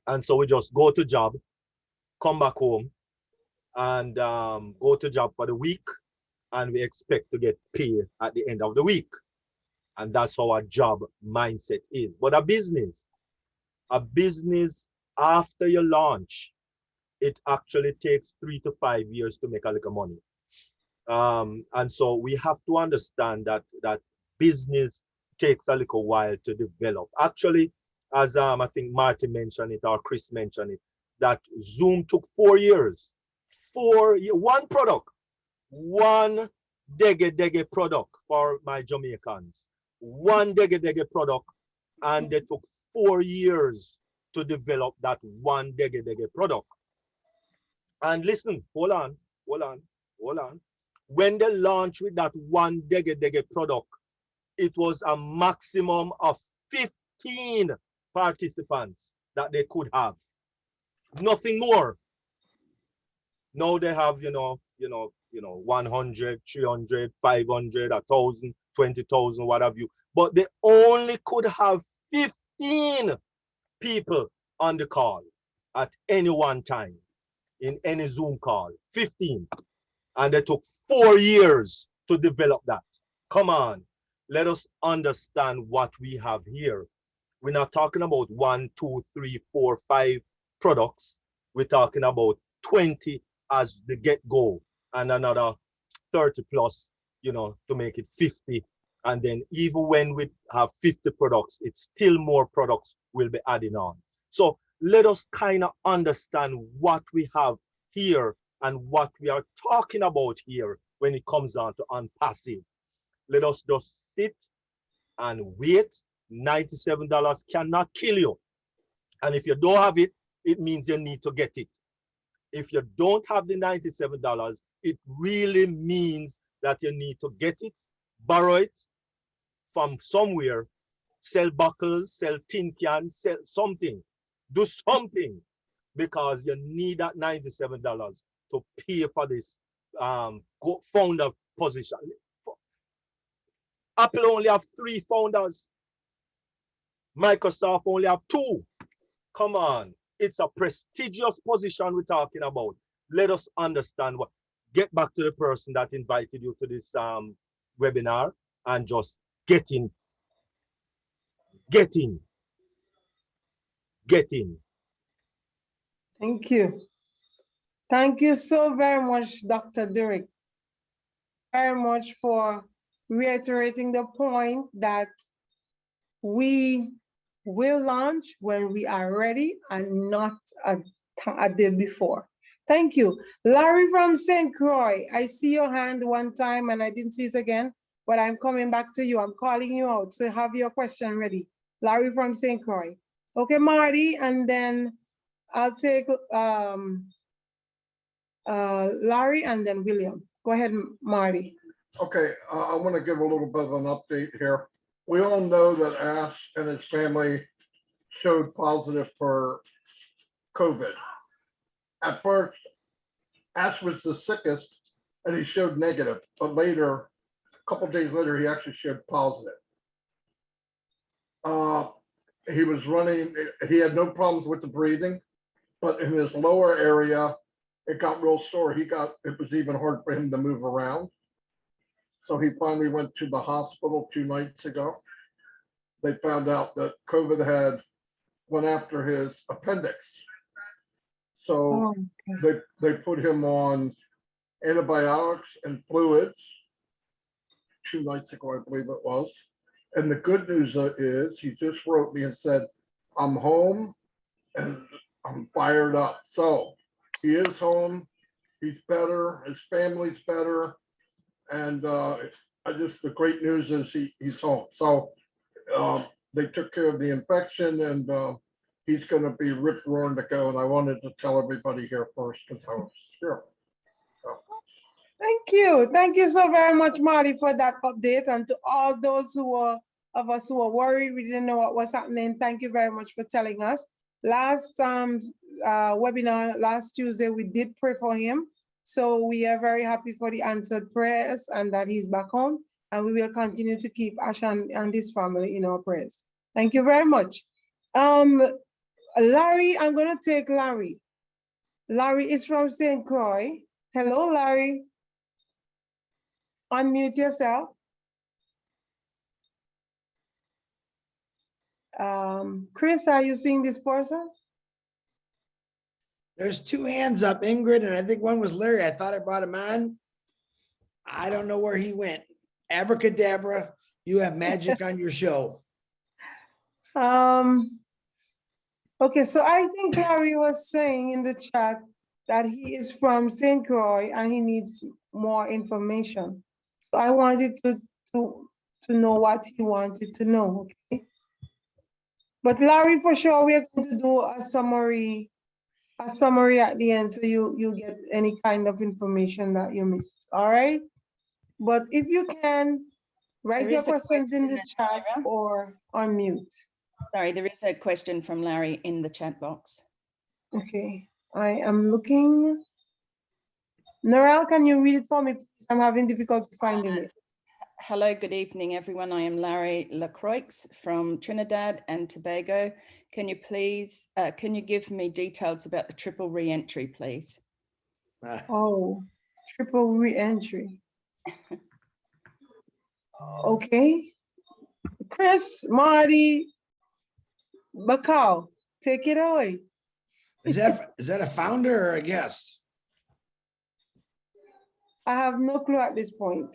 Speaker 6: And so we just go to job, come back home, and go to job for the week, and we expect to get paid at the end of the week. And that's how our job mindset is. But a business, after you launch, it actually takes 3 to 5 years to make a little money. And so we have to understand that business takes a little while to develop. Actually, as I think Marty mentioned it, or Chris mentioned it, that Zoom took 4 years. One product, one dege product for my Jamaicans. One dege product, and they took 4 years to develop that one dege product. And listen, hold on. When they launched with that one dege product, it was a maximum of 15 participants that they could have. Nothing more. Now they have, 100, 300, 500, 1,000, 20,000, what have you. But they only could have 15 people on the call at any one time, in any Zoom call. 15. And they took 4 years to develop that. Come on, let us understand what we have here. We're not talking about 1, 2, 3, 4, 5 products. We're talking about 20 as the get-go, and another 30 plus, to make it 50. And then even when we have 50 products, it's still more products will be adding on. So let us kind of understand what we have here and what we are talking about here when it comes down to unpassive. Let us just sit and wait. $97 cannot kill you. And if you don't have it, it means you need to get it. If you don't have the $97, it really means that you need to get it, borrow it from somewhere, sell buckles, sell tin cans, sell something. Do something, because you need that $97 to pay for this founder position. Apple only have 3 founders. Microsoft only have 2. Come on. It's a prestigious position we're talking about. Let us understand what. Get back to the person that invited you to this webinar and just get in. Get in. Get in.
Speaker 1: Thank you. Thank you so very much, Dr. Derek. Very much for reiterating the point that we will launch when we are ready and not a day before. Thank you. Larry from St. Croix, I see your hand one time and I didn't see it again. but I'm coming back to you. I'm calling you out. So have your question ready. Larry from St. Croix. Okay, Marty, and then I'll take Larry and then William. Go ahead, Marty.
Speaker 3: Okay, I want to give a little bit of an update here. We all know that Ash and his family showed positive for COVID. At first, Ash was the sickest and he showed negative, but later, a couple days later, he actually showed positive. He was running, he had no problems with the breathing, but in his lower area, it got real sore. It was even hard for him to move around. So he finally went to the hospital 2 nights ago. They found out that COVID had went after his appendix. So they put him on antibiotics and fluids 2 nights ago, I believe it was. And the good news is he just wrote me and said, I'm home and I'm fired up. So he is home. He's better. His family's better. And the great news is he's home. So they took care of the infection and he's going to be rip roaring to go. And I wanted to tell everybody here first because I was sure. So.
Speaker 1: Thank you. Thank you so very much, Marty, for that update. And to all those of us who were worried, we didn't know what was happening. Thank you very much for telling us. Last webinar, last Tuesday, we did pray for him. So we are very happy for the answered prayers and that he's back home. And we will continue to keep Ash and his family in our prayers. Thank you very much. Larry, I'm going to take Larry. Larry is from St. Croix. Hello, Larry. Unmute yourself. Chris, are you seeing this person?
Speaker 2: There's 2 hands up, Ingrid, and I think one was Larry. I thought I brought him on. I don't know where he went. Abracadabra, you have magic on your show.
Speaker 1: Okay, so I think Larry was saying in the chat that he is from St. Croix and he needs more information. So I wanted to know what he wanted to know, okay? But Larry, for sure, we are going to do a summary at the end, so you'll get any kind of information that you missed, all right? But if you can, write your questions in the chat or unmute.
Speaker 7: Sorry, there is a question from Larry in the chat box.
Speaker 1: Okay, I am looking. Narelle, can you read it for me, please? I'm having difficulty finding it.
Speaker 7: Hello, good evening, everyone. I am Larry Lacroix from Trinidad and Tobago. Can you please, can you give me details about the triple re-entry, please?
Speaker 1: Oh, triple re-entry. Okay. Chris, Marty, Bacall, take it away.
Speaker 2: Is that a founder or a guest?
Speaker 1: I have no clue at this point.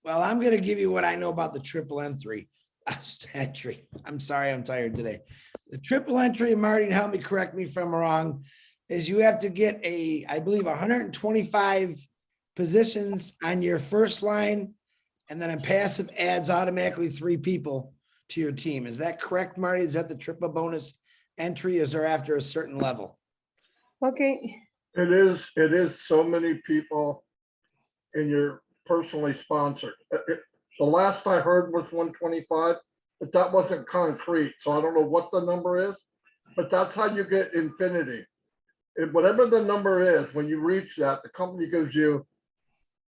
Speaker 2: Well, I'm going to give you what I know about the triple entry. I'm sorry, I'm tired today. The triple entry, Marty, help me, correct me if I'm wrong, is you have to get I believe 125 positions on your first line, and then a passive adds automatically 3 people to your team. Is that correct, Marty? Is that the triple bonus entry? Is there after a certain level?
Speaker 1: Okay.
Speaker 3: It is so many people in your personally sponsored. The last I heard was 125, but that wasn't concrete. So I don't know what the number is, but that's how you get infinity. Whatever the number is, when you reach that, the company gives you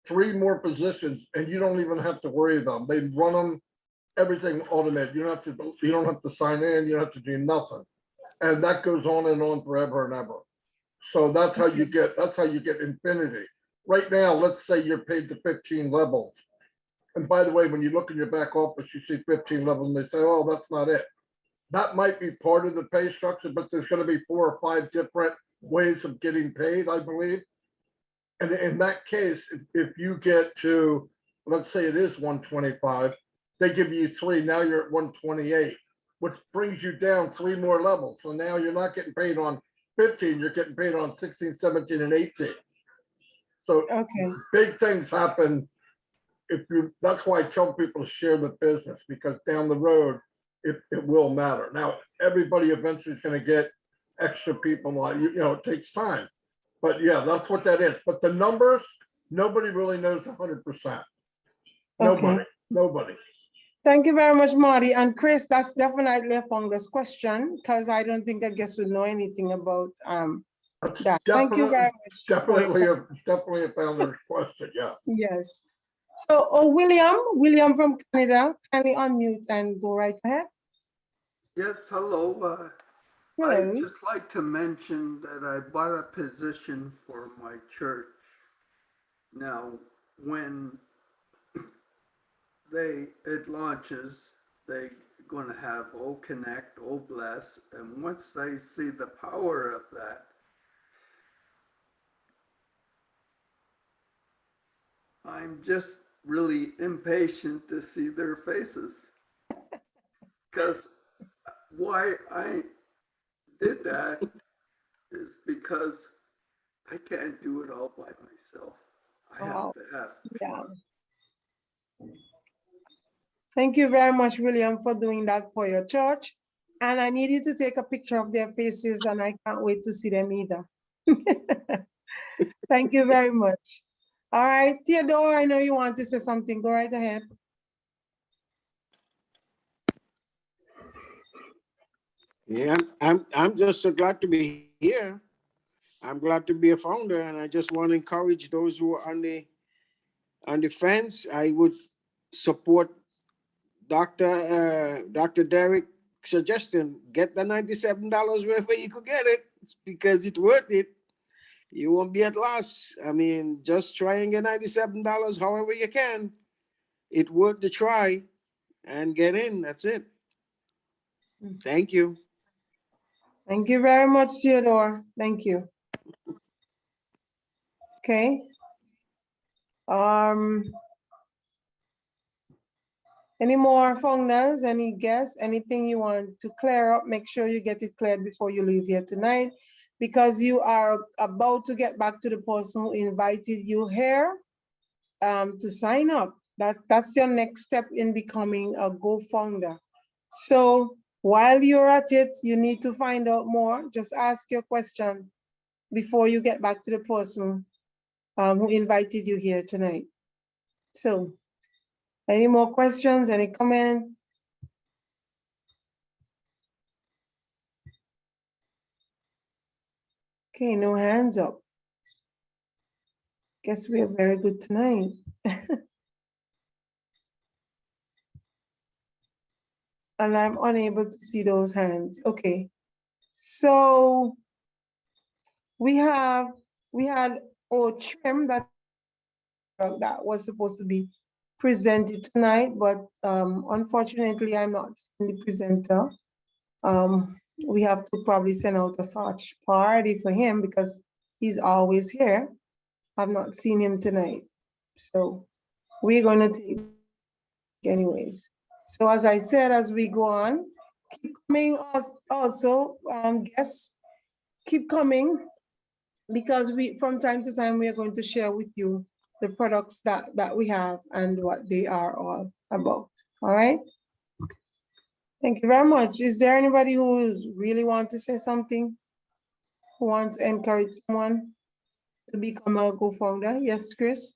Speaker 3: 3 more positions and you don't even have to worry them. They run them, everything automated. You don't have to sign in, you don't have to do nothing. And that goes on and on forever and ever. So that's how you get infinity. Right now, let's say you're paid to 15 levels. And by the way, when you look in your back office, you see 15 levels and they say, oh, that's not it. That might be part of the pay structure, but there's going to be 4 or 5 different ways of getting paid, I believe. And in that case, if you get to, let's say it is 125, they give you 3, now you're at 128, which brings you down 3 more levels. So now you're not getting paid on 15, you're getting paid on 16, 17, and 18. So big things happen that's why I tell people to share the business, because down the road, it will matter. Now, everybody eventually is going to get extra people on, you know, it takes time. But yeah, that's what that is. But the numbers, nobody really knows 100%.
Speaker 1: Okay.
Speaker 3: Nobody.
Speaker 1: Thank you very much, Marty. And Chris, that's definitely a fungus question, because I don't think a guest would know anything about that. Thank you very much.
Speaker 3: Definitely a founder's question, yeah.
Speaker 1: Yes. So, William from Canada, kindly unmute and go right ahead.
Speaker 9: Yes, hello.
Speaker 1: Hello.
Speaker 9: I'd just like to mention that I bought a position for my church. Now, when it launches, they're going to have O Connect, O Bless, and once they see the power of that, I'm just really impatient to see their faces. Because why I did that is because I can't do it all by myself. I have to have.
Speaker 1: Yeah. Thank you very much, William, for doing that for your church. And I need you to take a picture of their faces, and I can't wait to see them either. Thank you very much. All right, Theodore, I know you want to say something. Go right ahead.
Speaker 10: Yeah, I'm just so glad to be here. I'm glad to be a founder, and I just want to encourage those who are on the fence. I would support Dr. Derek suggestion. Get the $97 wherever you could get it, because it's worth it. You won't be at loss. I mean, just try and get $97 however you can. It's worth the try and get in. That's it. Thank you.
Speaker 1: Thank you very much, Theodore. Thank you. Okay. Any more founders, any guests, anything you want to clear up? Make sure you get it cleared before you leave here tonight, because you are about to get back to the person who invited you here to sign up. That's your next step in becoming a Go founder. So while you're at it, you need to find out more. Just ask your question before you get back to the person who invited you here tonight. So, any more questions, any comment? Okay, no hands up. Guess we are very good tonight. And I'm unable to see those hands. Okay, so we had trim that was supposed to be presented tonight, but unfortunately I'm not the presenter. We have to probably send out a search party for him, because he's always here. I've not seen him tonight, so we're gonna take anyways. So as I said, as we go on, keep coming. Also, guests, keep coming, because from time to time we are going to share with you the products that we have and what they are all about. All right. Thank you very much. Is there anybody who really want to say something? Who wants to encourage someone to become a co-founder? Yes, Chris.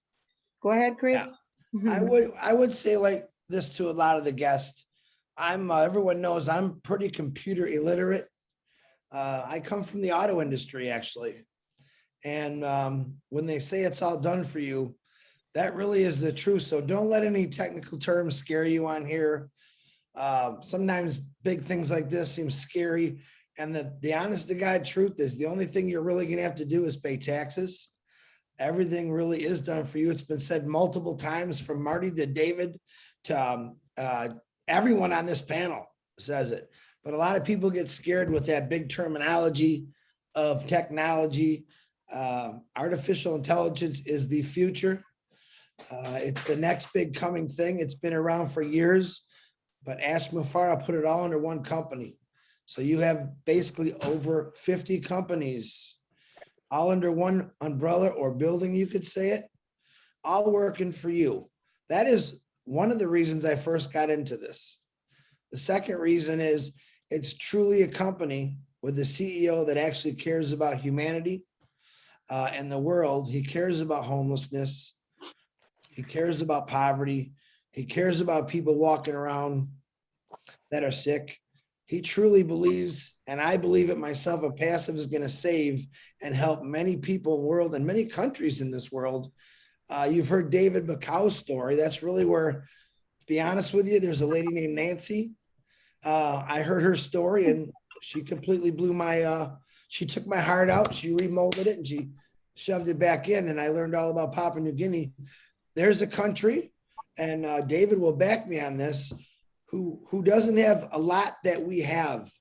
Speaker 1: Go ahead, Chris.
Speaker 2: Yeah. I would say like this to a lot of the guests. Everyone knows I'm pretty computer illiterate. I come from the auto industry, actually. And when they say it's all done for you, that really is the truth. So don't let any technical terms scare you on here. Sometimes big things like this seem scary. And the honest to God truth is the only thing you're really going to have to do is pay taxes. Everything really is done for you. It's been said multiple times, from Marty to David to everyone on this panel says it. But a lot of people get scared with that big terminology of technology. Artificial intelligence is the future. It's the next big coming thing. It's been around for years, but Ash Mufara put it all under one company. So you have basically over 50 companies all under one umbrella or building, you could say it, all working for you. That is one of the reasons I first got into this. The second reason is it's truly a company with a CEO that actually cares about humanity and the world. He cares about homelessness. He cares about poverty. He cares about people walking around that are sick. He truly believes, and I believe it myself, a passive is going to save and help many people in the world and many countries in this world. You've heard David Bacow's story. That's really where, to be honest with you, there's a lady named Nancy. I heard her story and she completely blew my, she took my heart out. She remolded it and she shoved it back in. And I learned all about Papua New Guinea. There's a country, and David will back me on this, who doesn't have a lot that we have.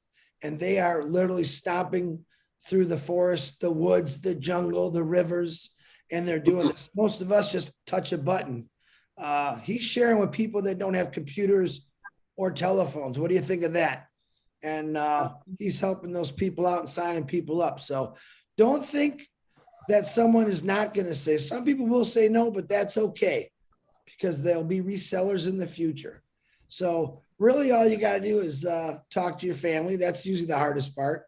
Speaker 2: And they are literally stomping through the forest, the woods, the jungle, the rivers, and they're doing this. Most of us just touch a button. He's sharing with people that don't have computers or telephones. What do you think of that? And he's helping those people out and signing people up. So don't think that someone is not going to say. Some people will say no, but that's okay because they'll be resellers in the future. So really all you got to do is talk to your family. That's usually the hardest part,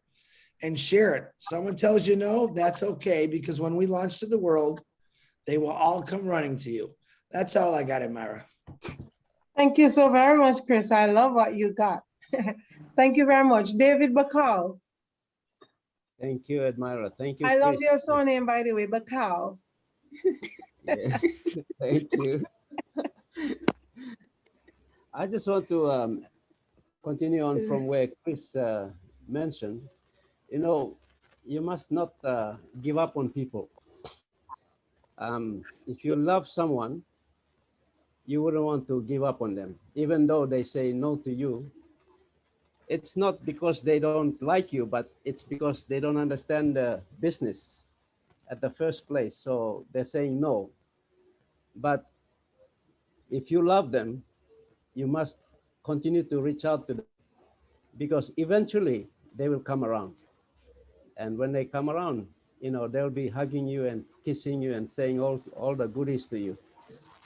Speaker 2: and share it. Someone tells you no, that's okay, because when we launch to the world, they will all come running to you. That's all I got, Edmira.
Speaker 1: Thank you so very much, Chris. I love what you got. Thank you very much. David Bacal.
Speaker 4: Thank you, Edmira. Thank you,
Speaker 1: I love
Speaker 4: Chris.
Speaker 1: your surname, by the way, Bacal.
Speaker 4: Yes, thank you. I just want to continue on from where Chris mentioned. You know, you must not give up on people. If you love someone, you wouldn't want to give up on them, even though they say no to you. It's not because they don't like you, but it's because they don't understand the business at the first place. So they're saying no. But if you love them, you must continue to reach out to them, because eventually they will come around. And when they come around, you know, they'll be hugging you and kissing you and saying all the goodies to you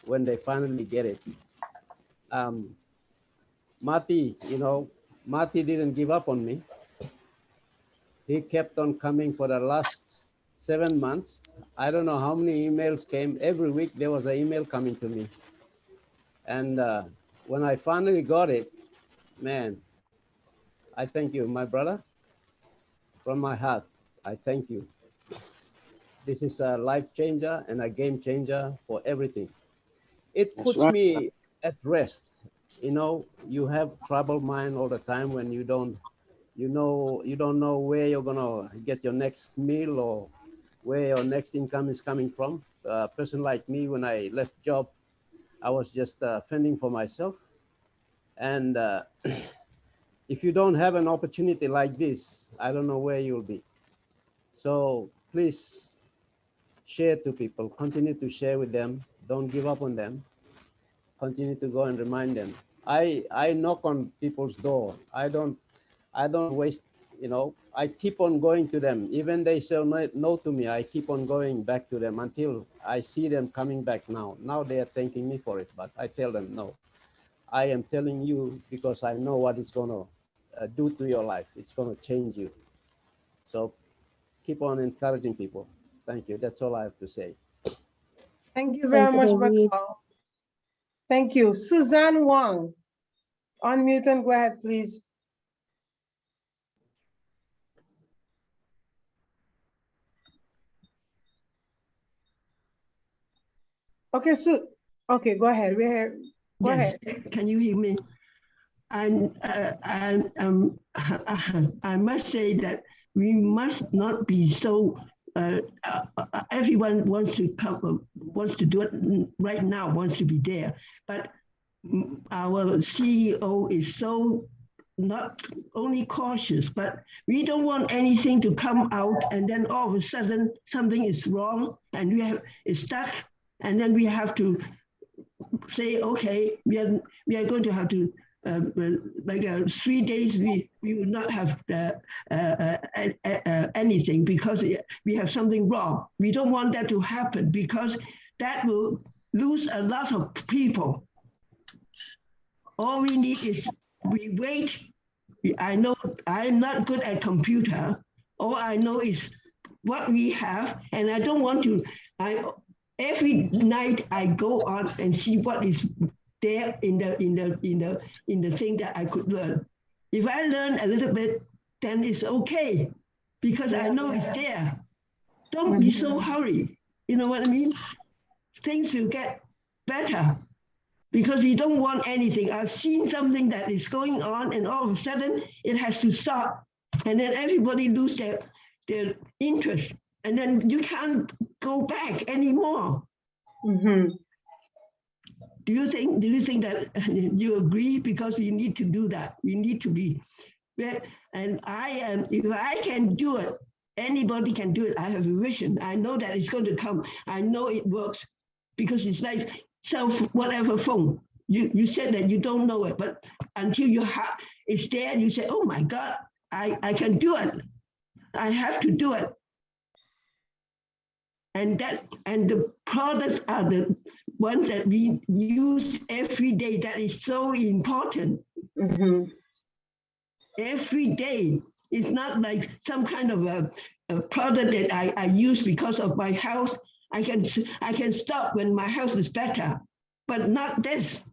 Speaker 4: when they finally get it. Marty, you know, Marty didn't give up on me. He kept on coming for the last 7 months. I don't know how many emails came. Every week there was an email coming to me. And when I finally got it, man, I thank you, my brother. From my heart, I thank you. This is a life changer and a game changer for everything. It puts me at rest. You know, you have troubled mind all the time when you don't know where you're gonna get your next meal or where your next income is coming from. A person like me, when I left job, I was just fending for myself. And if you don't have an opportunity like this, I don't know where you'll be. So please share to people, continue to share with them. Don't give up on them. Continue to go and remind them. I knock on people's door. I don't waste, you know, I keep on going to them. Even they say no to me, I keep on going back to them until I see them coming back now. Now they are thanking me for it, but I tell them no. I am telling you because I know what it's going to do to your life. It's going to change you. So keep on encouraging people. Thank you. That's all I have to say.
Speaker 1: Thank you very much, Bacal. Thank you. Suzanne Wang. Unmute and go ahead, please. Okay, so okay, go ahead. We're here. Go ahead.
Speaker 11: Can you hear me? And I must say that we must not be so. Everyone wants to come, wants to do it right now, wants to be there, but our CEO is so not only cautious, but we don't want anything to come out and then all of a sudden something is wrong and it's stuck, and then we have to say, okay, we are going to have to like 3 days we will not have anything because we have something wrong. We don't want that to happen because that will lose a lot of people. All we need is we wait. I know I'm not good at computer. All I know is what we have, and I don't want to. Every night I go on and see what is there in the thing that I could learn. If I learn a little bit, then it's okay, because I know it's there. Don't be so hurry. You know what I mean? Things will get better, because we don't want anything. I've seen something that is going on, and all of a sudden it has to stop, and then everybody lose their interest, and then you can't go back anymore.
Speaker 1: Mm-hmm.
Speaker 11: Do you think that you agree? Because we need to do that. We need to be, and I am. If I can do it, anybody can do it. I have a vision. I know that it's going to come. I know it works, because it's like whatever phone. You said that you don't know it, but until you have it's there, you say, "Oh my God, I can do it. I have to do it." And the products are the ones that we use every day. That is so important.
Speaker 1: Mm-hmm.
Speaker 11: Every day. It's not like some kind of a product that I use because of my house. I can stop when my house is better, but not this.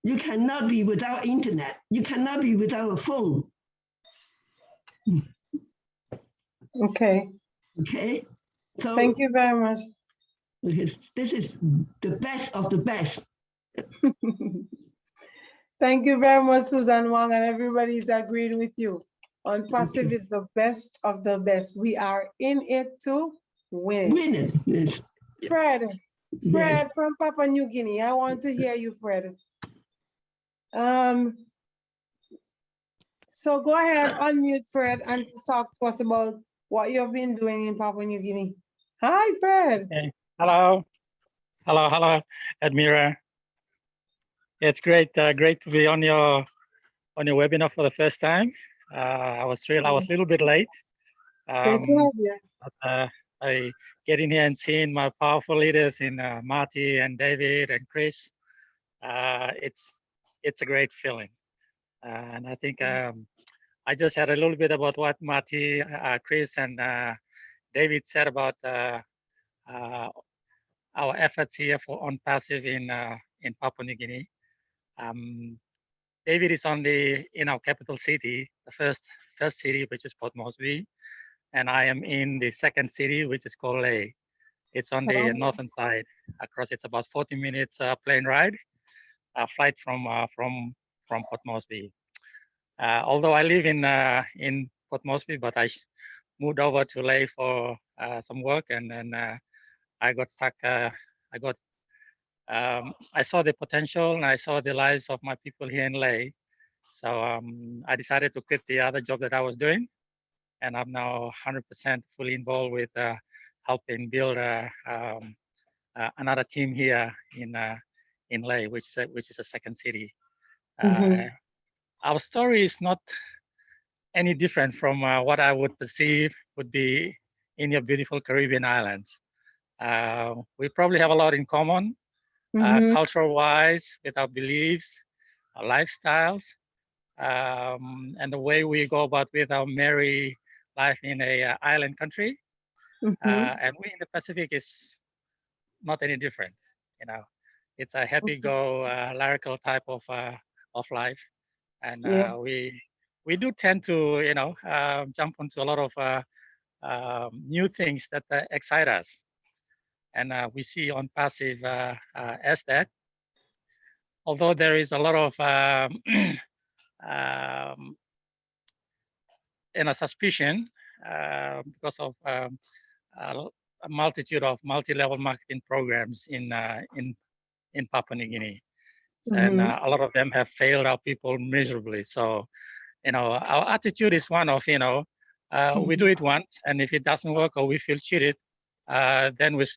Speaker 11: You cannot be without internet. You cannot be without a phone.
Speaker 1: Okay.
Speaker 11: Okay. So
Speaker 1: thank you very much.
Speaker 11: This is the best of the best.
Speaker 1: Thank you very much, Susan Wong, and everybody's agreed with you. On passive is the best of the best. We are in it to win.
Speaker 11: Winning. Yes.
Speaker 1: Fred
Speaker 11: Yes.
Speaker 1: from Papua New Guinea. I want to hear you, Fred. So go ahead, unmute Fred, and talk to us about what you've been doing in Papua New Guinea. Hi, Fred.
Speaker 12: Hey. Hello, Edmira. It's great to be on your webinar for the first time. I was a little bit late.
Speaker 1: Great to have you.
Speaker 12: But, I getting here and seeing my powerful leaders in Marty and David and Chris. It's a great feeling, and I think I just had a little bit about what Marty, Chris, and David said about our efforts here on passive in Papua New Guinea. David is in our capital city, the first city, which is Port Moresby, and I am in the second city, which is called Lae. It's on the northern side. Across, it's about 40 minutes plane ride, flight from Port Moresby. Although I live in Port Moresby, but I moved over to Lae for some work, and then I got stuck. I saw the potential, and I saw the lives of my people here in Lae. So I decided to quit the other job that I was doing, and I'm now 100% fully involved with helping build another team here in Lae, which is a second city. Our story is not any different from what I would perceive would be in your beautiful Caribbean islands. We probably have a lot in common, cultural-wise, with our beliefs, our lifestyles, and the way we go about with our merry life in a island country. And we in the Pacific is not any different. You know, it's a happy-go, lyrical type of life, and we do tend to, you know, jump onto a lot of new things that excite us, and we see on passive as that. Although there is a lot of suspicion because of a multitude of multi-level marketing programs in Papua New Guinea, and a lot of them have failed our people miserably. So, you know, our attitude is one of, you know, we do it once, and if it doesn't work or we feel cheated, then we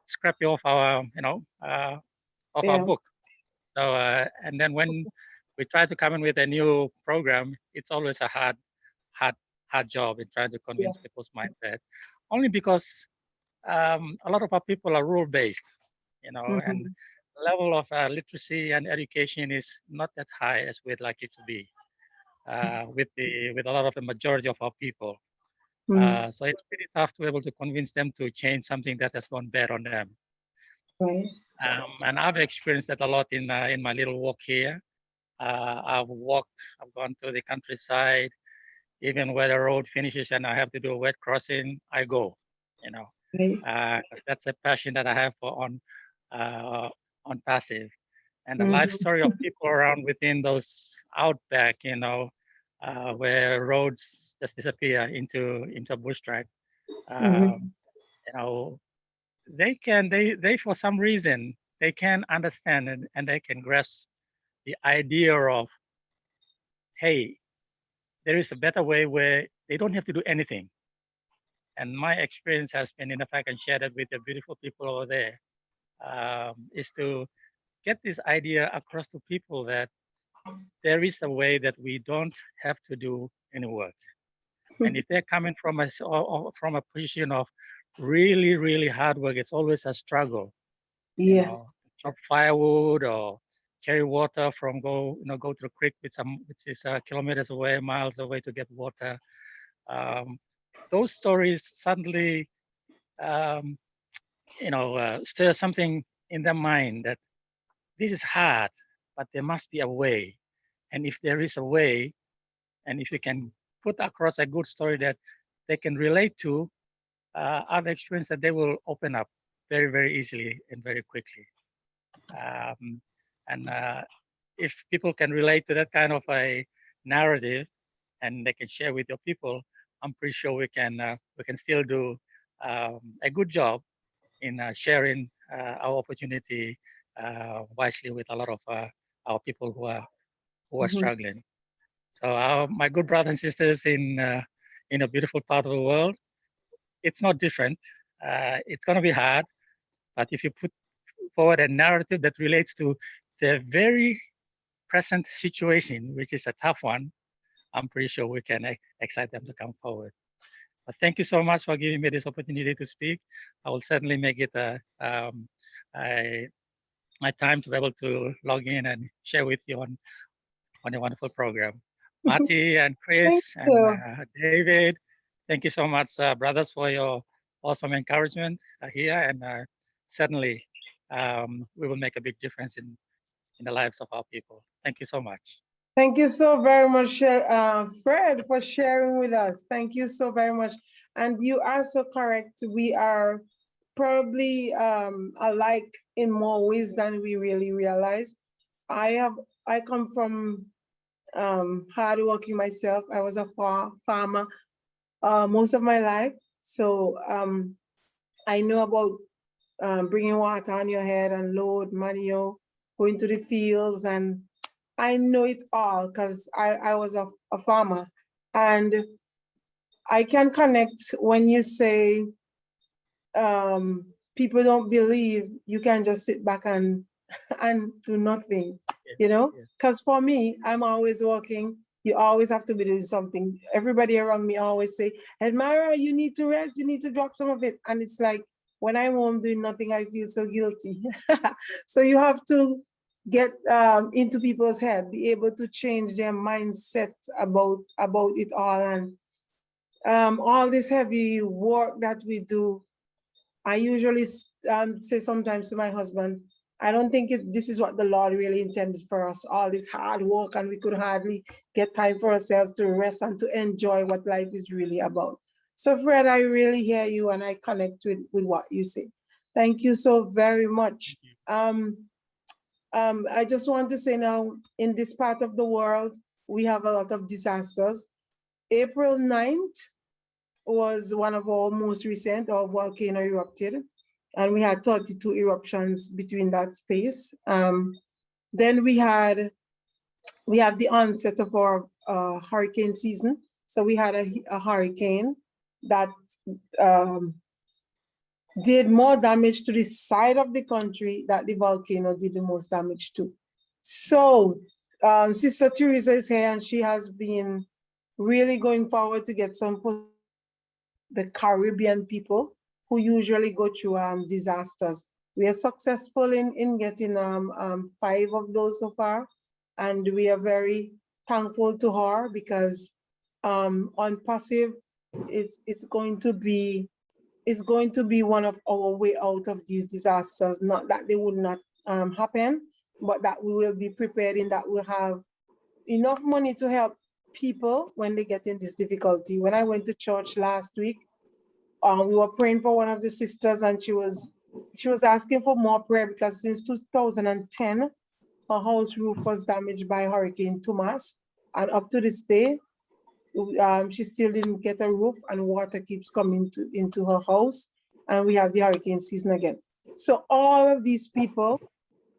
Speaker 12: scrap you off our, you know, off our book. So, and then when we try to come in with a new program, it's always a hard job in trying to convince people's mindset, only because a lot of our people are rule-based, you know, and
Speaker 1: Mhm.
Speaker 12: level of literacy and education is not that high as we'd like it to be with a lot of the majority of our people.
Speaker 1: Mm.
Speaker 12: So it's pretty tough to be able to convince them to change something that has gone bad on them.
Speaker 1: Right.
Speaker 12: And I've experienced that a lot in my little walk here. I've gone to the countryside, even where the road finishes and I have to do a wet crossing, I go, you know.
Speaker 1: Right.
Speaker 12: That's a passion that I have on passive. And the life
Speaker 1: Mhm.
Speaker 12: story of people around within those outback, you know, where roads just disappear into a bush track.
Speaker 1: Mhm.
Speaker 12: You know, they for some reason they can understand and they can grasp the idea of, hey, there is a better way where they don't have to do anything. And my experience has been, and if I can share that with the beautiful people over there, is to get this idea across to people that there is a way that we don't have to do any work. And if they're coming from from a position of really, really hard work, it's always a struggle, you
Speaker 1: Yeah.
Speaker 12: know, chop firewood or carry water from go to the creek which is kilometers away, miles away to get water. Um, those stories suddenly, um, stir something in their mind that this is hard, but there must be a way. And if there is a way, and if you can put across a good story that they can relate to, I've experienced that they will open up very, very easily and very quickly. And if people can relate to that kind of a narrative, and they can share with your people, I'm pretty sure we can still do a good job in sharing our opportunity wisely with a lot of our people who are
Speaker 1: Mhm.
Speaker 12: struggling. So my good brothers and sisters in a beautiful part of the world, it's not different. It's going to be hard, but if you put forward a narrative that relates to the very present situation, which is a tough one, I'm pretty sure we can excite them to come forward. But thank you so much for giving me this opportunity to speak. I will certainly make it my time to be able to log in and share with you on a wonderful program. Marty and
Speaker 1: Thank
Speaker 12: Chris and
Speaker 1: you.
Speaker 12: David, thank you so much, brothers, for your awesome encouragement here. And certainly, we will make a big difference in the lives of our people. Thank you so much.
Speaker 1: Thank you so very much, Fred, for sharing with us. Thank you so very much. And you are so correct. We are probably alike in more ways than we really realize. I come from hardworking myself. I was a farmer most of my life. So I know about bringing water on your head and load manure, going to the fields, and I know it all because I was a farmer. And I can connect when you say people don't believe you can just sit back and and do nothing, you know? Because for me, I'm always working. You always have to be doing something. Everybody around me always say, Edmira, you need to rest, you need to drop some of it. And it's like, when I'm home doing nothing, I feel so guilty. So you have to get into people's head, be able to change their mindset about it all. And all this heavy work that we do, I usually say sometimes to my husband, I don't think this is what the Lord really intended for us, all this hard work, and we could hardly get time for ourselves to rest and to enjoy what life is really about. So Fred, I really hear you and I connect with what you say. Thank you so very much. I just want to say now, in this part of the world, we have a lot of disasters. April 9th was one of our most recent, our volcano erupted, and we had 32 eruptions between that space. Then we have the onset of our hurricane season. So we had a hurricane that did more damage to the side of the country that the volcano did the most damage to. So Sister Teresa is here and she has been really going forward to get some the Caribbean people who usually go through disasters. We are successful in getting 5 of those so far, and we are very thankful to her because on passive it's going to be one of our way out of these disasters. Not that they would not happen, but that we will be prepared in that we'll have enough money to help people when they get in this difficulty. When I went to church last week, we were praying for one of the sisters, and she was asking for more prayer because since 2010, her house roof was damaged by Hurricane Thomas, and up to this day, she still didn't get a roof, and water keeps coming into her house, and we have the hurricane season again. So all of these people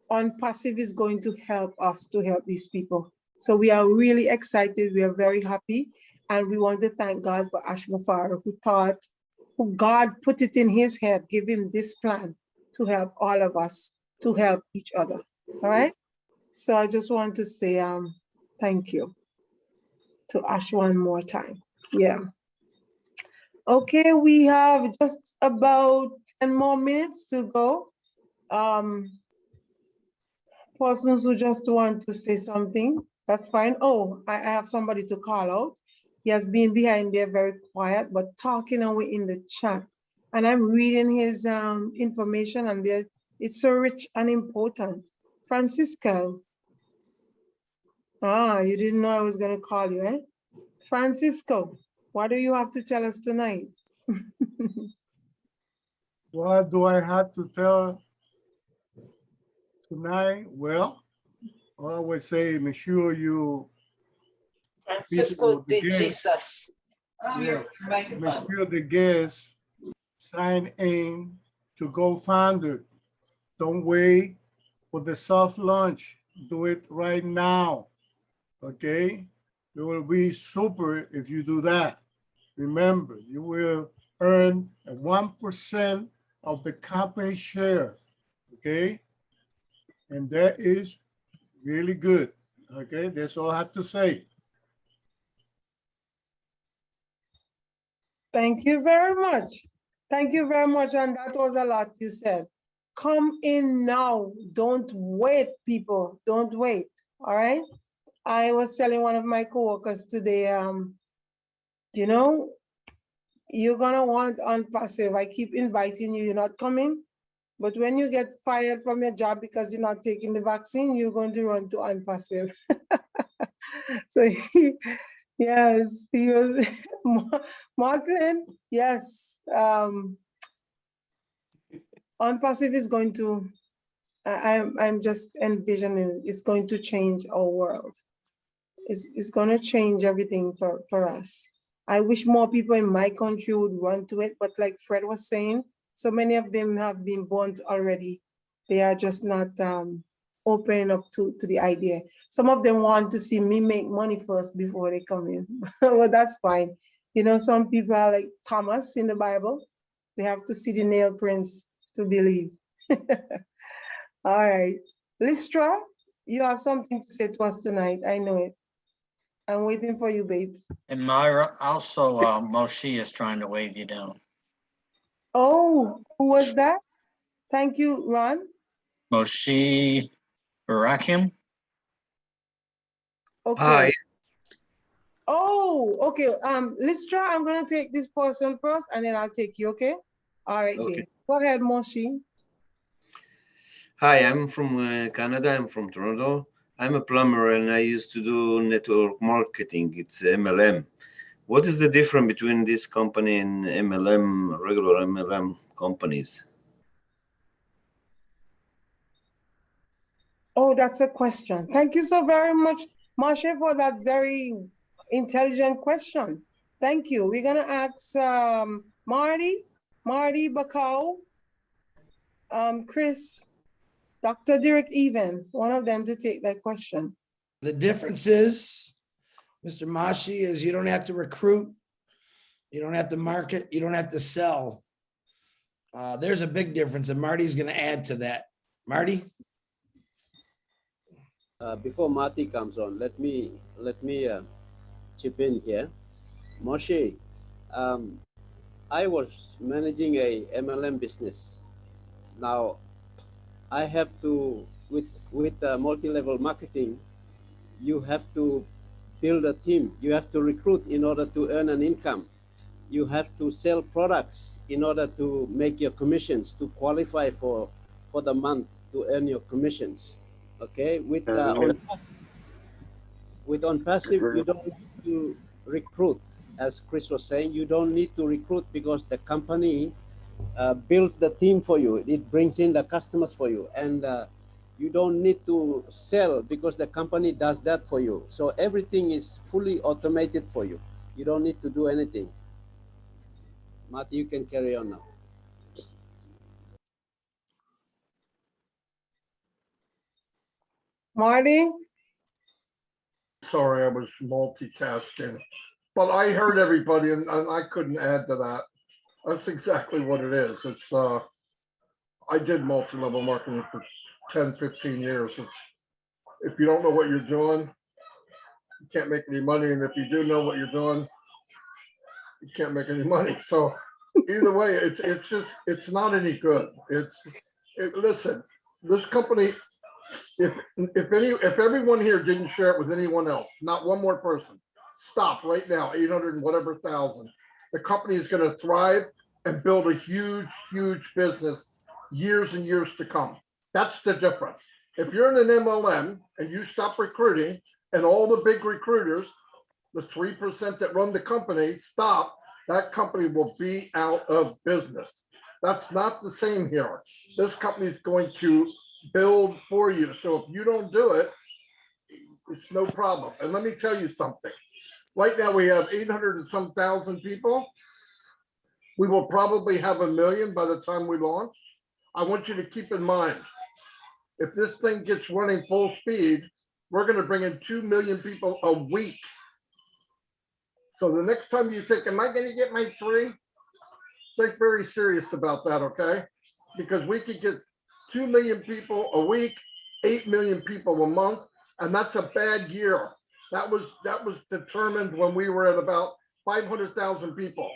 Speaker 1: on passive is going to help us to help these people. So we are really excited. We are very happy, and we want to thank God for Ashmufara, who God put it in his head, give him this plan to help all of us, to help each other. All right. So I just want to say thank you to Ash one more time. Yeah. Okay, we have just about 10 more minutes to go. Persons who just want to say something, that's fine. Oh, I have somebody to call out. He has been behind there very quiet, but talking away in the chat. And I'm reading his information, and it's so rich and important. Francisco. You didn't know I was going to call you, eh? Francisco, what do you have to tell us tonight?
Speaker 13: What do I have to tell tonight? Well, I always say, make sure you
Speaker 14: Francisco de Jesus.
Speaker 13: Yeah, make sure the guests sign in to GoFounder. Don't wait for the soft launch. Do it right now. Okay? It will be super if you do that. Remember, you will earn 1% of the company share. Okay? And that is really good. Okay? That's all I have to say.
Speaker 1: Thank you very much. Thank you very much. And that was a lot you said. Come in now. Don't wait, people. Don't wait. All right? I was telling one of my coworkers today, you know, you're going to want unpassive. I keep inviting you. You're not coming. But when you get fired from your job because you're not taking the vaccine, you're going to run to unpassive. So yes, he was Marklin. Yes, unpassive is going to. I'm just envisioning it's going to change our world. It's going to change everything for us. I wish more people in my country would run to it, but like Fred was saying, so many of them have been burnt already. They are just not opening up to the idea. Some of them want to see me make money first before they come in. Well, that's fine. You know, some people are like Thomas in the Bible. They have to see the nail prints to believe. All right. Lystra, you have something to say to us tonight. I know it. I'm waiting for you, babes.
Speaker 14: And Myra, also Moshe is trying to wave you down.
Speaker 1: Oh, who was that? Thank you, Ron.
Speaker 14: Moshe Barakim.
Speaker 1: Okay.
Speaker 14: Hi.
Speaker 1: Oh, okay. Lystra, I'm gonna take this person first, and then I'll take you. Okay. All right.
Speaker 15: Okay.
Speaker 1: Dear. Go ahead, Moshe.
Speaker 15: Hi, I'm from Canada. I'm from Toronto. I'm a plumber and I used to do network marketing. It's MLM. What is the difference between this company and MLM, regular MLM companies?
Speaker 1: Oh, that's a question. Thank you so very much, Moshe, for that very intelligent question. Thank you. We're gonna ask Marty Bacau, Chris, Dr. Derek Even, one of them to take that question.
Speaker 2: The difference is, Mr. Mashi, is you don't have to recruit, you don't have to market, you don't have to sell. There's a big difference, and Marty's going to add to that. Marty?
Speaker 4: Before Marty comes on, let me chip in here. Moshe, I was managing a MLM business. Now I have to, with multi-level marketing, you have to build a team. You have to recruit in order to earn an income. You have to sell products in order to make your commissions, to qualify for the month to earn your commissions. Okay, with on passive, you don't need to recruit. As Chris was saying, you don't need to recruit because the company builds the team for you. It brings in the customers for you, and you don't need to sell because the company does that for you. So everything is fully automated for you. You don't need to do anything. Marty, you can carry on now.
Speaker 1: Marty?
Speaker 3: Sorry, I was multitasking, but I heard everybody and I couldn't add to that. That's exactly what it is. It's, I did multi-level marketing for 10, 15 years. It's, if you don't know what you're doing, you can't make any money. And if you do know what you're doing, you can't make any money. So either way, it's just, it's not any good. Listen, this company, if everyone here didn't share it with anyone else, not one more person, stop right now, 800 and whatever thousand. The company is going to thrive and build a huge, huge business years and years to come. That's the difference. If you're in an MLM and you stop recruiting and all the big recruiters, the 3% that run the company stop, that company will be out of business. That's not the same here. This company is going to build for you. So if you don't do it, it's no problem. And let me tell you something. Right now we have 800 and some thousand people. We will probably have 1 million by the time we launch. I want you to keep in mind, if this thing gets running full speed, we're going to bring in 2 million people a week. So the next time you think, am I going to get my 3? Think very serious about that, okay? Because we could get 2 million people a week, 8 million people a month, and that's a bad year. That was determined when we were at about 500,000 people.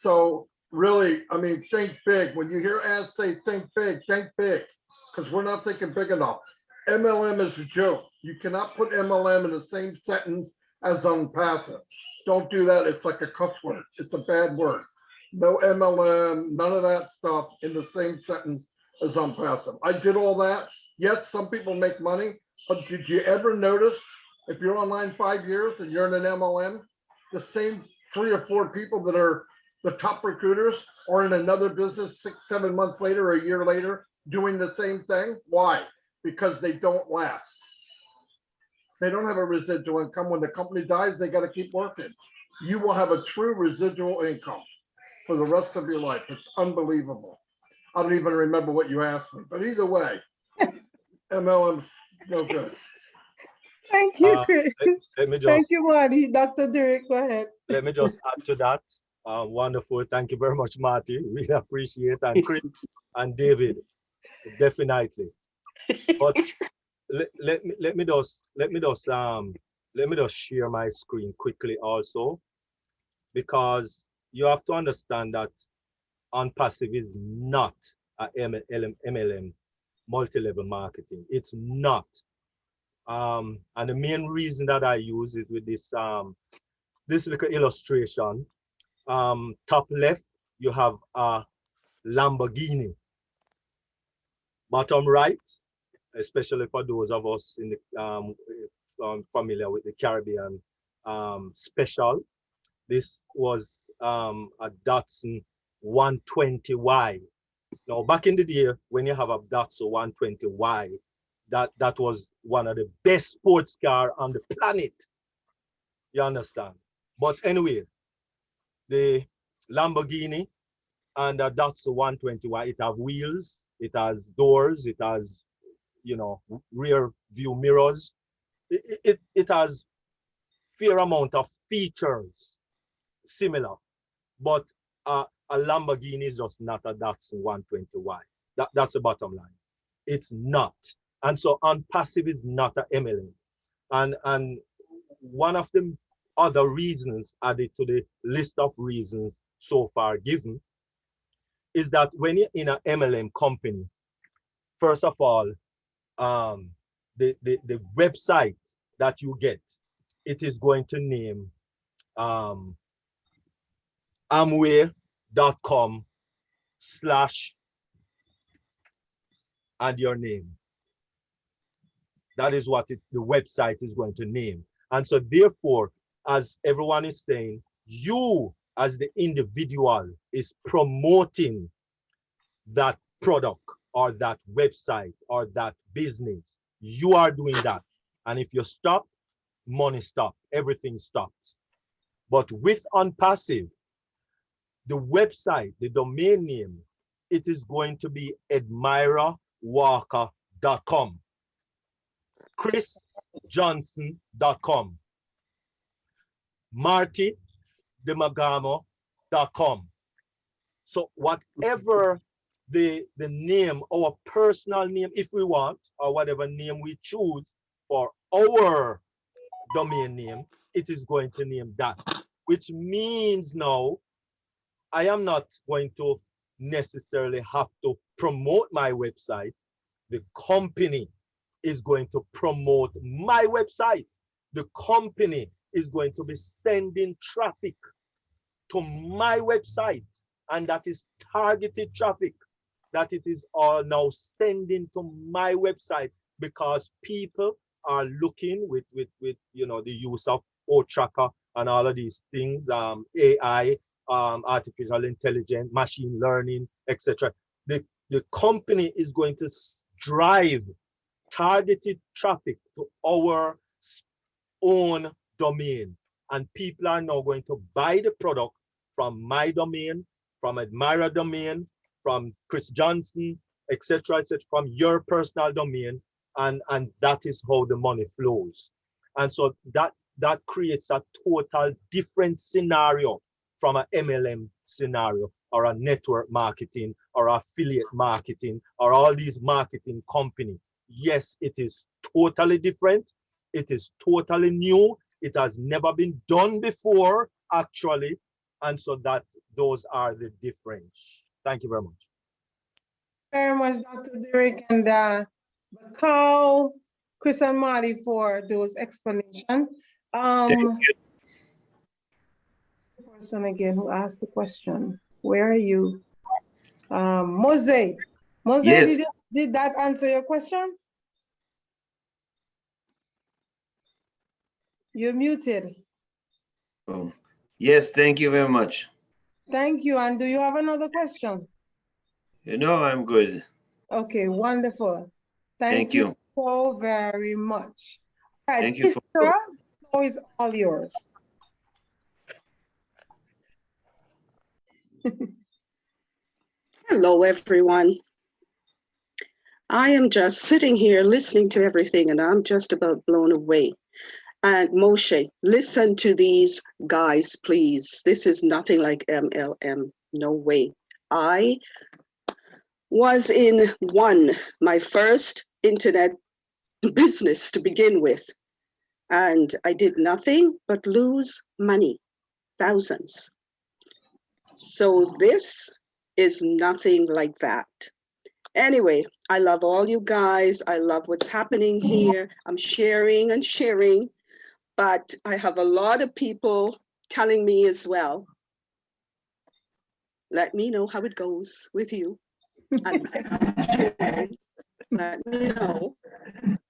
Speaker 3: So really, I mean, think big. When you hear Az say think big, because we're not thinking big enough. MLM is a joke. You cannot put MLM in the same sentence as unpassive. Don't do that. It's like a cuss word. It's a bad word. No MLM, none of that stuff in the same sentence as unpassive. I did all that. Yes, some people make money, but did you ever notice if you're online 5 years and you're in an MLM, the same 3 or 4 people that are the top recruiters are in another business 6, 7 months later, or a year later, doing the same thing? Why? Because they don't last. They don't have a residual income. When the company dies, they got to keep working. You will have a true residual income for the rest of your life. It's unbelievable. I don't even remember what you asked me, but either way, MLM's no good.
Speaker 1: Thank you, Chris.
Speaker 6: Let me just,
Speaker 1: thank you, Marty. Dr. Derek, go ahead.
Speaker 6: Let me just add to that. Wonderful. Thank you very much, Marty. We appreciate it. And Chris and David, definitely. But let me just share my screen quickly also, because you have to understand that unpassive is not a MLM, multi-level marketing. It's not. And the main reason that I use is with this this little illustration. Top left, you have a Lamborghini. Bottom right, especially for those of us in the familiar with the Caribbean special, this was a Datsun 120Y. Now, back in the day, when you have a Datsun 120Y, that was one of the best sports car on the planet. You understand? But anyway, the Lamborghini and the Datsun 120Y, it has wheels, it has doors, it has, you know, rear view mirrors. It has fair amount of features similar, but a Lamborghini is just not a Datsun 120Y. That's the bottom line. It's not. And so unpassive is not a MLM. And one of the other reasons added to the list of reasons so far given, is that when you're in an MLM company, first of all, the website that you get, it is going to name amway.com/ and your name. That is what the website is going to name. And so therefore, as everyone is saying, you as the individual is promoting that product or that website or that business. You are doing that. And if you stop, money stops, everything stops. But with OnPassive, the website, the domain name, it is going to be edmirawalker.com, chrisjohnson.com, martydemagamo.com. So whatever the name, our personal name, if we want, or whatever name we choose for our domain name, it is going to name that, which means now I am not going to necessarily have to promote my website. The company is going to promote my website. The company is going to be sending traffic to my website, and that is targeted traffic that it is all now sending to my website, because people are looking with you know, the use of O-Tracker and all of these things, AI, artificial intelligence, machine learning, etc. The company is going to drive targeted traffic to our own domain, and people are now going to buy the product from my domain, from Edmira domain, from Chris Johnson, etc., from your personal domain, and that is how the money flows. And so that creates a total different scenario from an MLM scenario, or a network marketing, or affiliate marketing, or all these marketing companies. Yes, it is totally different. It is totally new. It has never been done before, actually. And so those are the difference. Thank you very much.
Speaker 1: Very much, Dr. Derek, and Bakau, Chris and Marty for those explanations. The person again who asked the question, where are you? Mose. Mose,
Speaker 15: yes.
Speaker 1: did that answer your question? You're muted.
Speaker 15: Oh, yes, thank you very much.
Speaker 1: Thank you. And do you have another question?
Speaker 15: No, I'm good.
Speaker 1: Okay, wonderful.
Speaker 15: Thank you.
Speaker 1: So very much. All right,
Speaker 15: Thank you.
Speaker 1: Sister, the floor is all yours.
Speaker 16: Hello, everyone. I am just sitting here listening to everything, and I'm just about blown away. And Moshe, listen to these guys, please. This is nothing like MLM. No way. I was in my first internet business to begin with, and I did nothing but lose money, thousands. So this is nothing like that. Anyway, I love all you guys. I love what's happening here. I'm sharing and sharing, but I have a lot of people telling me as well, let me know how it goes with you. And let me know.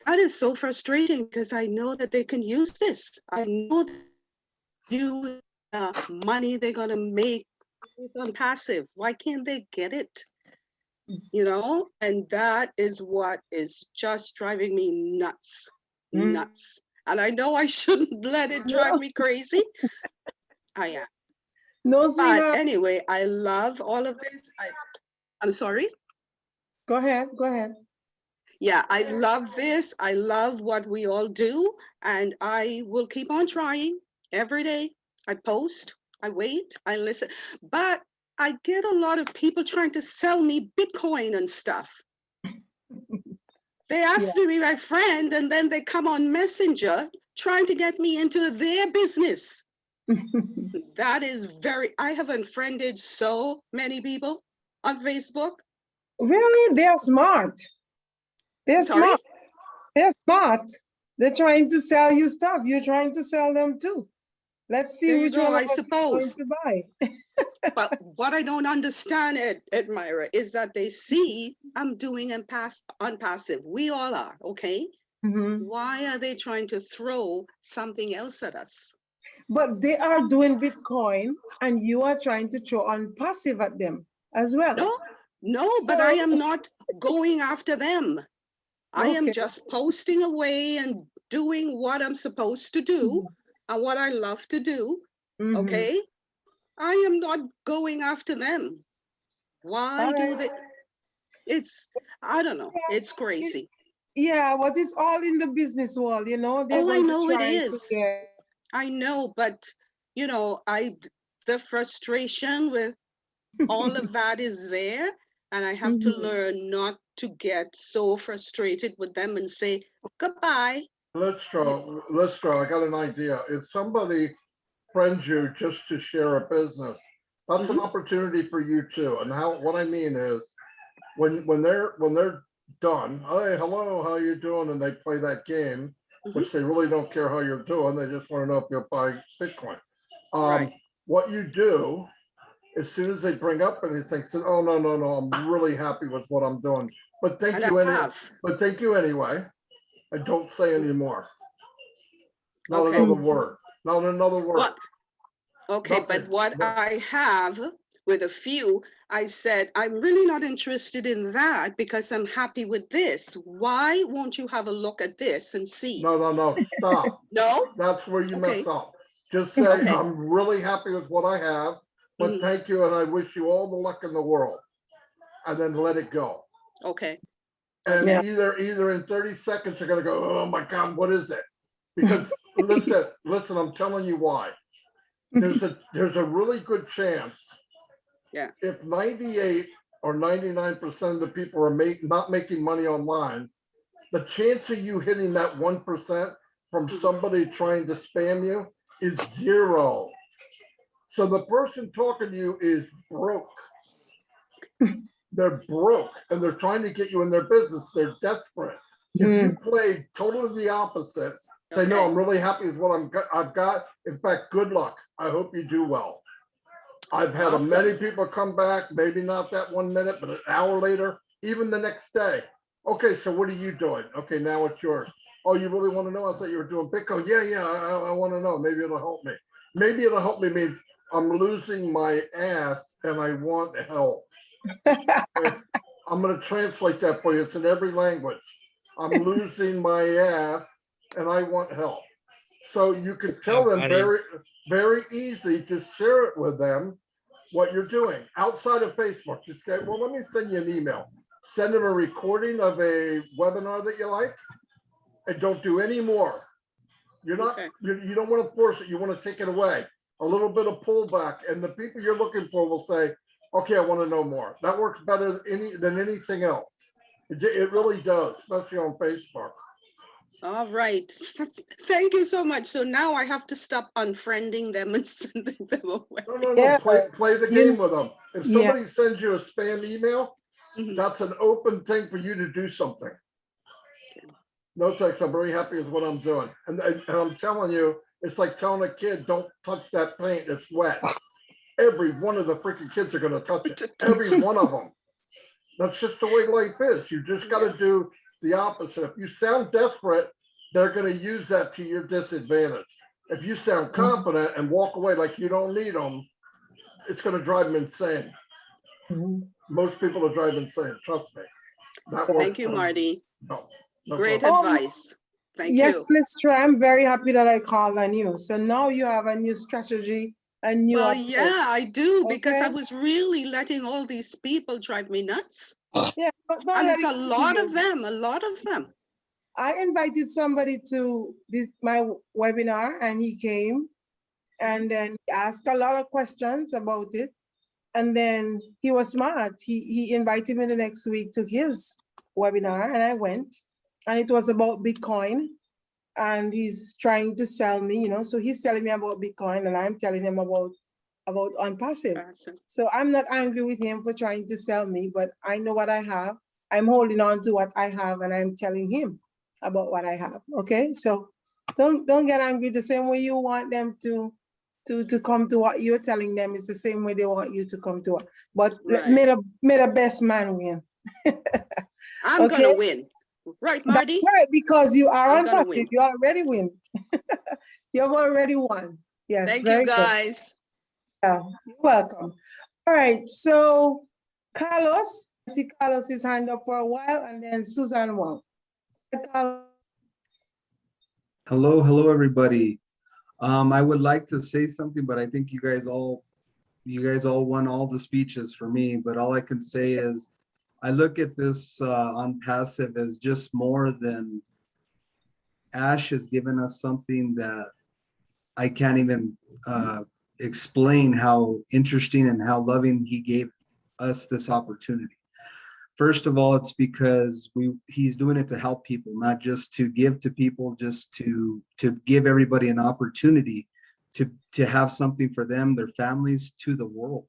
Speaker 16: That is so frustrating, because I know that they can use this. I know the money they're gonna make on passive. Why can't they get it? You know, and that is what is just driving me nuts, nuts. And I know I shouldn't let it drive me crazy. I am.
Speaker 1: No,
Speaker 16: but anyway, I love all of this. I'm sorry?
Speaker 1: Go ahead, go ahead.
Speaker 16: Yeah, I love this. I love what we all do, and I will keep on trying every day. I post, I wait, I listen, but I get a lot of people trying to sell me Bitcoin and stuff. They ask to be my friend, and then they come on Messenger trying to get me into their business. That is I have unfriended so many people on Facebook.
Speaker 1: Really? They're smart. They're
Speaker 16: Sorry?
Speaker 1: smart. They're smart. They're trying to sell you stuff. You're trying to sell them too. Let's see
Speaker 16: There you
Speaker 1: which
Speaker 16: go,
Speaker 1: one of
Speaker 16: I
Speaker 1: us is going
Speaker 16: suppose.
Speaker 1: to buy.
Speaker 16: But what I don't understand, Edmira, is that they see I'm doing on passive. We all are, okay? Why are they trying to throw something else at us?
Speaker 1: But they are doing Bitcoin and you are trying to throw on passive at them as well.
Speaker 16: No, but I am not going after them. I am just posting away and doing what I'm supposed to do and what I love to do, okay? I am not going after them. Why do they? I don't know, it's crazy.
Speaker 1: Yeah, what is all in the business world, you know? They're
Speaker 16: I
Speaker 1: going
Speaker 16: know
Speaker 1: to
Speaker 16: it
Speaker 1: try
Speaker 16: is.
Speaker 1: to get...
Speaker 16: I know, but you know, the frustration with all of that is there, and I have to learn not to get so frustrated with them and say goodbye.
Speaker 3: Let's draw. I got an idea. If somebody friends you just to share a business, that's an opportunity for you too. And what I mean is, when they're done, hey, hello, how you doing? And they play that game, which they really don't care how you're doing. They just want to know if you'll buy Bitcoin. What you do, as soon as they bring up anything, say, oh, no, I'm really happy with what I'm doing. But thank you anyway. And don't say anymore. Not another word. Not another word.
Speaker 16: Okay, but what I have with a few, I said, I'm really not interested in that because I'm happy with this. Why won't you have a look at this and see?
Speaker 3: No, stop.
Speaker 16: No?
Speaker 3: That's where you mess up. Just say, I'm really happy with what I have, but thank you, and I wish you all the luck in the world. And then let it go.
Speaker 16: Okay.
Speaker 3: And either in 30 seconds, you're gonna go, oh my God, what is it? Because listen, I'm telling you why. There's a really good chance.
Speaker 16: Yeah.
Speaker 3: If 98 or 99% of the people are not making money online, the chance of you hitting that 1% from somebody trying to spam you is 0. So the person talking to you is broke. They're broke and they're trying to get you in their business. They're desperate. If you play totally the opposite, say, no, I'm really happy with what I've got. In fact, good luck. I hope you do well. I've had many people come back, maybe not that 1 minute, but an hour later, even the next day. Okay, so what are you doing? Okay, now it's yours. Oh, you really want to know? I thought you were doing Bitcoin. Yeah, I want to know. Maybe it'll help me. Maybe it'll help me means I'm losing my ass and I want help. I'm going to translate that for you. It's in every language. I'm losing my ass and I want help. So you can tell them very, very easy to share it with them what you're doing outside of Facebook. Just get, well, let me send you an email. Send them a recording of a webinar that you like and don't do any more. You're not, you don't want to force it. You want to take it away. A little bit of pullback, and the people you're looking for will say, okay, I want to know more. That works better than anything else. It really does, especially on Facebook.
Speaker 16: All right. Thank you so much. So now I have to stop unfriending them and sending them away.
Speaker 3: No. Play the game with them. If somebody sends you a spam email, that's an open thing for you to do something. No text. I'm very happy with what I'm doing. And I'm telling you, it's like telling a kid, don't touch that paint. It's wet. Every one of the freaking kids are going to touch it. Every one of them. That's just the way life is. You just got to do the opposite. If you sound desperate, they're going to use that to your disadvantage. If you sound confident and walk away like you don't need them, it's going to drive them insane. Most people will drive insane. Trust me.
Speaker 16: Thank you, Marty.
Speaker 3: No
Speaker 16: Great advice. Thank you.
Speaker 1: Yes, Mr. I'm very happy that I called on you. So now you have a new strategy, a new approach.
Speaker 16: Yeah, I do, because I was really letting all these people drive me nuts.
Speaker 1: Yeah, but
Speaker 16: and it's a lot of them,
Speaker 1: I invited somebody to my webinar and he came and then he asked a lot of questions about it. And then he was smart. He invited me the next week to his webinar and I went, and it was about Bitcoin. and he's trying to sell me, you know, so he's telling me about Bitcoin and I'm telling him about on passive. So I'm not angry with him for trying to sell me, but I know what I have. I'm holding on to what I have and I'm telling him about what I have. Okay, so don't get angry. The same way you want them to come to what you're telling them is the same way they want you to come to it. But may the best man win.
Speaker 16: I'm gonna win. Right, Marty?
Speaker 1: That's right, because you are
Speaker 16: I'm
Speaker 1: on
Speaker 16: gonna
Speaker 1: passive.
Speaker 16: win.
Speaker 1: You already win. You've already won. Yes,
Speaker 16: Thank
Speaker 1: very
Speaker 16: you,
Speaker 1: good.
Speaker 16: guys.
Speaker 1: Yeah, you're welcome. All right, so Carlos, I see Carlos is hand up for a while, and then Susan Wong.
Speaker 17: Hello, everybody. I would like to say something, but I think you guys all won all the speeches for me. But all I can say is, I look at this on passive as just more than Ash has given us something that I can't even explain how interesting and how loving he gave us this opportunity. First of all, it's because he's doing it to help people, not just to give to people, just to give everybody an opportunity to have something for them, their families, to the world.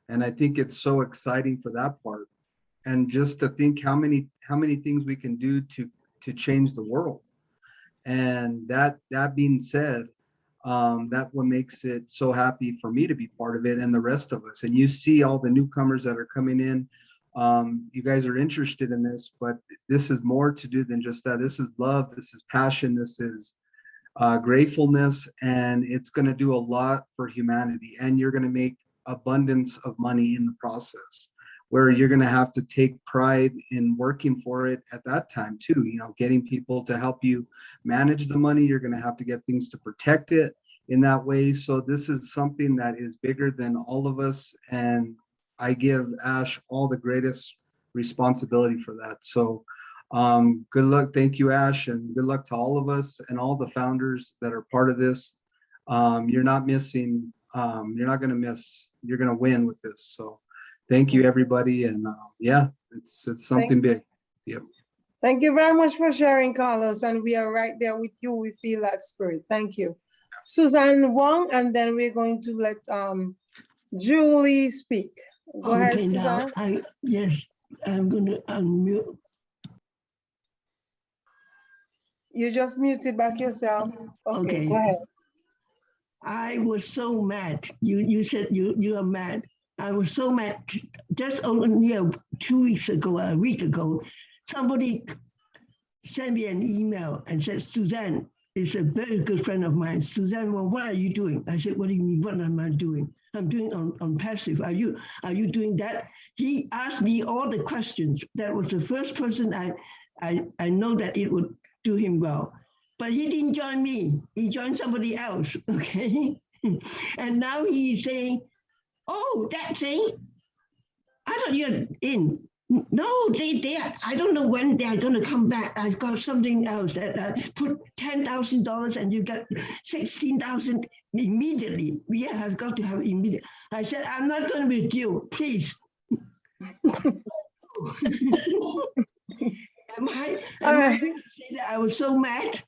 Speaker 17: And I think it's so exciting for that part. And just to think how many things we can do to change the world. And that being said, that what makes it so happy for me to be part of it and the rest of us. And you see all the newcomers that are coming in. You guys are interested in this, but this is more to do than just that. This is love, this is passion, this is gratefulness, and it's going to do a lot for humanity. And you're going to make abundance of money in the process, where you're going to have to take pride in working for it at that time too, you know, getting people to help you manage the money. You're going to have to get things to protect it in that way. So this is something that is bigger than all of us, and I give Ash all the greatest responsibility for that. So good luck. Thank you, Ash, and good luck to all of us and all the founders that are part of this. You're not missing, you're not going to miss, you're going to win with this. So thank you, everybody. And yeah, it's something big. Yep.
Speaker 1: Thank you very much for sharing, Carlos. And we are right there with you. We feel that spirit. Thank you. Suzanne Wong, and then we're going to let Julie speak. Go ahead, Suzanne.
Speaker 11: Yes, I'm going to unmute.
Speaker 1: You just muted back yourself. Okay, go ahead.
Speaker 11: I was so mad. You said you are mad. I was so mad. Just only 2 weeks ago, a week ago, somebody sent me an email and said, Suzanne is a very good friend of mine. Suzanne, well, what are you doing? I said, what do you mean, what am I doing? I'm doing on passive. Are you doing that? He asked me all the questions. That was the first person I know that it would do him well. But he didn't join me. He joined somebody else, okay? And now he's saying, oh, that thing, I thought you're in. No, they I don't know when they are going to come back. I've got something else that put $10,000 and you get 16,000 immediately. Yeah, I've got to have immediate. I said, I'm not going to be with you, please. Am I going to say that I was so mad?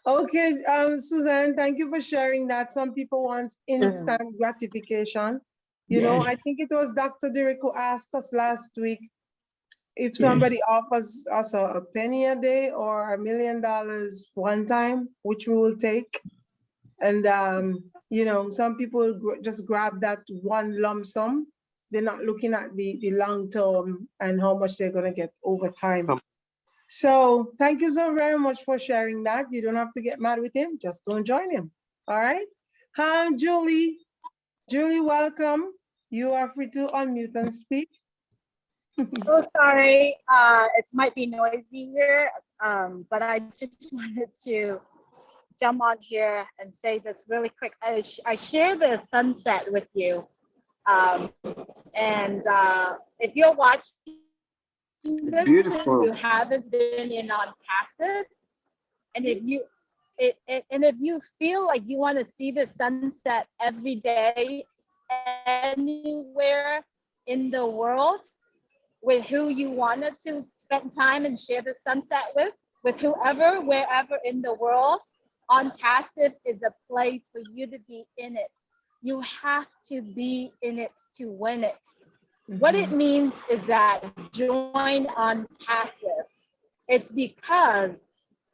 Speaker 1: Okay, Suzanne, thank you for sharing that. Some people want instant gratification. You know, I think it was Dr. Derek who asked us last week, if somebody offers us a penny a day or $1 million one time, which we will take. And, you know, some people just grab that one lump sum. They're not looking at the long term and how much they're going to get over time. So thank you so very much for sharing that. You don't have to get mad with him. Just don't join him. All right. Hi, Julie. Julie, welcome. You are free to unmute and speak.
Speaker 18: Oh, sorry. It might be noisy here, but I just wanted to jump on here and say this really quick. I share the sunset with you. And if you're watching this
Speaker 10: Beautiful.
Speaker 18: and you haven't been in on passive, and if you feel like you want to see the sunset every day, anywhere in the world, with who you wanted to spend time and share the sunset with, with whoever, wherever in the world, on passive is a place for you to be in it. You have to be in it to win it. What it means is that join on passive. It's because,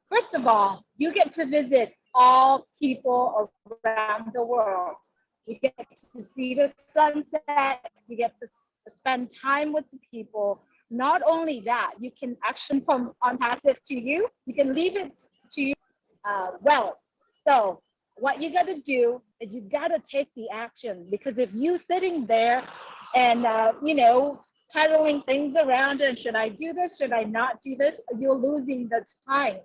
Speaker 18: first of all, you get to visit all people around the world. You get to see the sunset. You get to spend time with the people. Not only that, you can action from on passive to you. You can leave it to you well. So what you got to do is you got to take the action, because if you sitting there and peddling things around and should I do this, should I not do this, you're losing the time.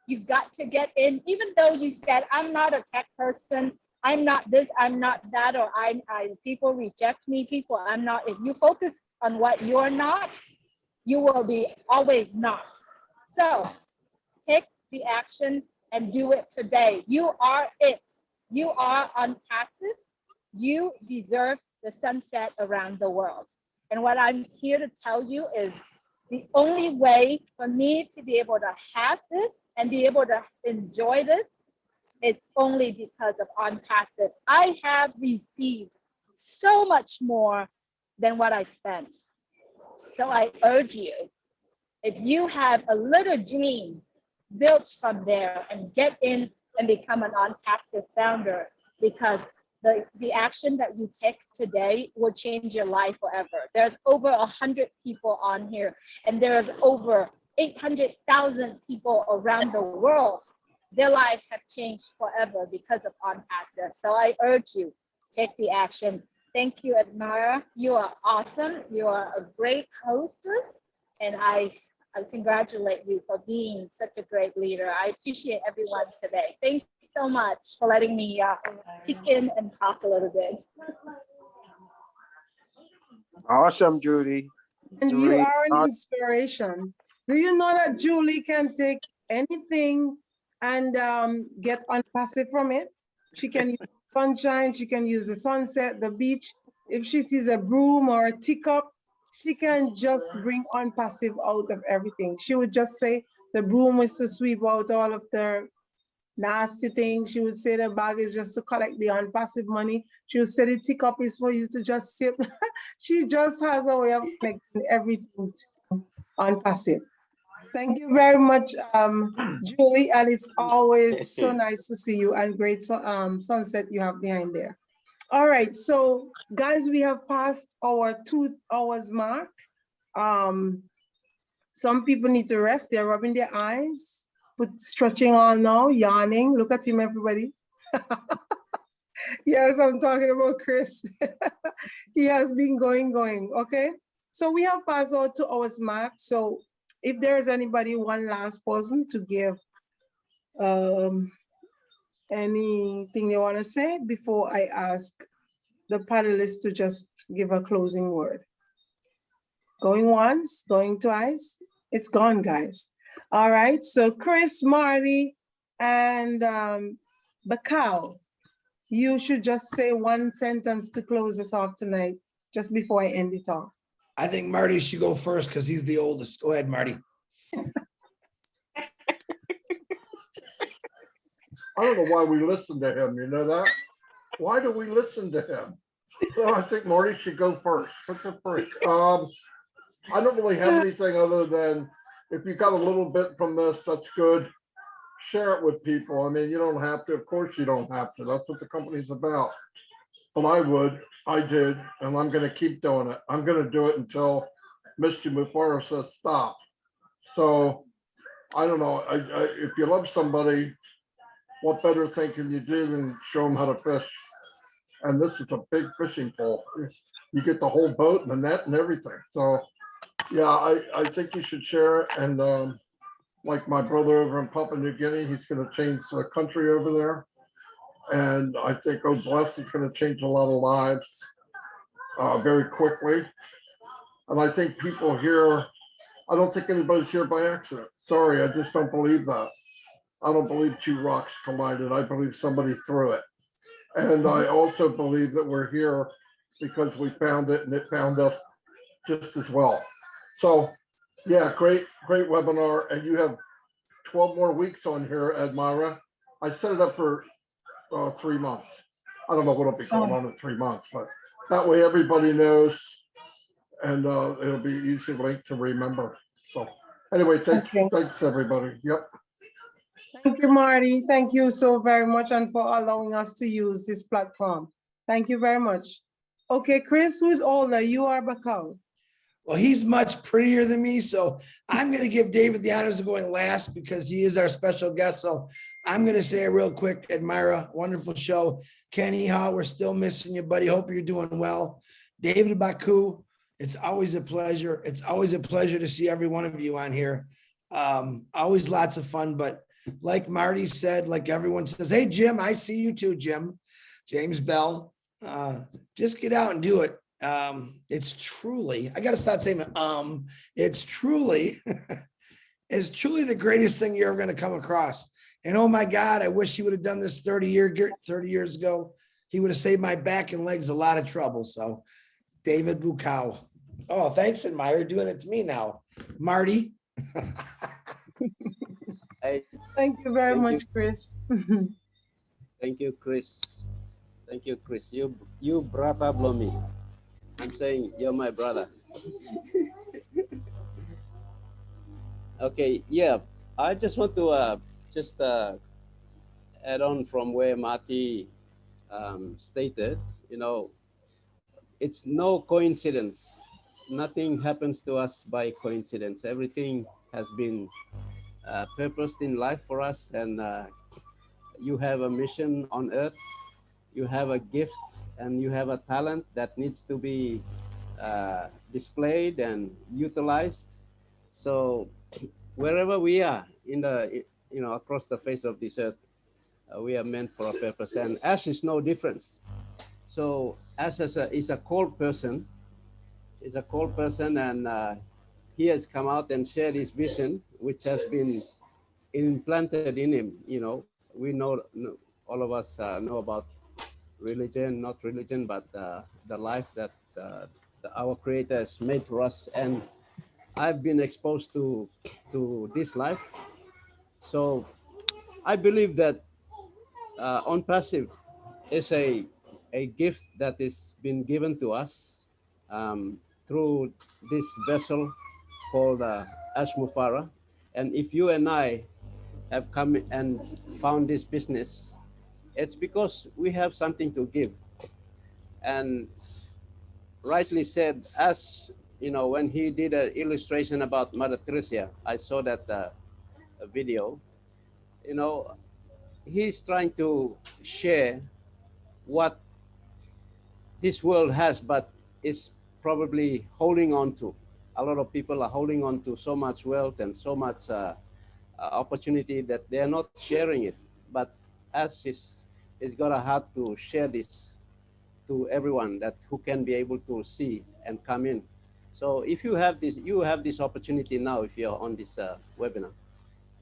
Speaker 18: You got to get in, even though you said, I'm not a tech person, I'm not this, I'm not that, or I people reject me, I'm not. If you focus on what you're not, you will be always not. So take the action and do it today. You are it. You are on passive. You deserve the sunset around the world. And what I'm here to tell you is the only way for me to be able to have this and be able to enjoy this is only because of on passive. I have received so much more than what I spent. So I urge you, if you have a little dream, built from there and get in and become an on-passive founder, because the action that you take today will change your life forever. There's over 100 people on here, and there's over 800,000 people around the world. Their lives have changed forever because of on-passive. So I urge you, take the action. Thank you, Edmira. You are awesome. You are a great hostess, and I congratulate you for being such a great leader. I appreciate everyone today. Thanks so much for letting me kick in and talk a little bit.
Speaker 10: Awesome, Judy.
Speaker 1: And you are an inspiration. Do you know that Julie can take anything and get unpassive from it? She can use sunshine, she can use the sunset, the beach. If she sees a broom or a teacup, she can just bring unpassive out of everything. She would just say the broom is to sweep out all of the nasty things. She would say the bag is just to collect the unpassive money. She would say the teacup is for you to just sip. She just has a way of connecting everything to unpassive. Thank you very much, Julie, and it's always so nice to see you, and great sunset you have behind there. All right, so guys, we have passed our 2 hours mark. Some people need to rest. They're rubbing their eyes, stretching on now, yawning. Look at him, everybody. Yes, I'm talking about Chris. He has been going, okay? So we have passed our 2 hours mark. So if there is anybody, one last person to give anything they want to say before I ask the panelists to just give a closing word. Going once, going twice, it's gone, guys. All right, so Chris, Marty, and Bakau, you should just say one sentence to close us off tonight, just before I end it off.
Speaker 2: I think Marty should go first because he's the oldest. Go ahead, Marty.
Speaker 3: I don't know why we listen to him, you know that? Why do we listen to him? So I think Marty should go first. What the frick? I don't really have anything other than, if you got a little bit from this, that's good. Share it with people. I mean, you don't have to. Of course you don't have to. That's what the company's about. But I did, and I'm going to keep doing it. I'm going to do it until Mr. Mufara says stop. So I don't know. If you love somebody, what better thing can you do than show them how to fish? And this is a big fishing pole. You get the whole boat and the net and everything. So yeah, I think you should share it. And like my brother over in Papua New Guinea, he's going to change the country over there. And I think Oh Bless is going to change a lot of lives very quickly. And I think people here, I don't think anybody's here by accident. Sorry, I just don't believe that. I don't believe 2 rocks collided. I believe somebody threw it. And I also believe that we're here because we found it and it found us just as well. So yeah, great webinar. And you have 12 more weeks on here, Edmira. I set it up for 3 months. I don't know what'll be going on in 3 months, but that way everybody knows, and it'll be easy link to remember. So anyway, thanks everybody. Yep.
Speaker 1: Thank you, Marty. Thank you so very much, and for allowing us to use this platform. Thank you very much. Okay, Chris, who is older, you or Bakal?
Speaker 2: Well, he's much prettier than me, so I'm going to give David the honors of going last because he is our special guest. So I'm going to say it real quick. Edmira, wonderful show. Kenny Hall, we're still missing you, buddy. Hope you're doing well. David Baku, it's always a pleasure. It's always a pleasure to see every one of you on here. Always lots of fun, but like Marty said, like everyone says, hey, Jim, I see you too, Jim. James Bell, just get out and do it. It's truly, I got to start saying, it's truly, it's truly the greatest thing you're ever going to come across. And oh my God, I wish he would have done this 30 years ago. He would have saved my back and legs a lot of trouble. So David Bukau. Oh, thanks, Edmira, doing it to me now. Marty.
Speaker 1: Thank you very much, Chris.
Speaker 4: Thank you, Chris. Thank you, Chris. You brother blow me. I'm saying you're my brother. Okay, yeah. I just want to add on from where Marty stated. You know, it's no coincidence. Nothing happens to us by coincidence. Everything has been purposed in life for us, and you have a mission on earth. You have a gift and you have a talent that needs to be displayed and utilized. So wherever we are in the, across the face of this earth, we are meant for a purpose, and Ash is no difference. So Ash is a called person, and he has come out and shared his vision, which has been implanted in him. We know, all of us know about religion, not religion, but the life that our Creator has made for us. And I've been exposed to this life. So I believe that On Passive is a gift that is been given to us through this vessel called Ash Mufara. And if you and I have come and found this business, it's because we have something to give. And rightly said, as when he did an illustration about Mother Teresa, I saw that video. He's trying to share what this world has, but is probably holding on to. A lot of people are holding on to so much wealth and so much opportunity that they are not sharing it. But as is got a heart to share this to everyone that who can be able to see and come in. So if you have this opportunity now, if you're on this webinar,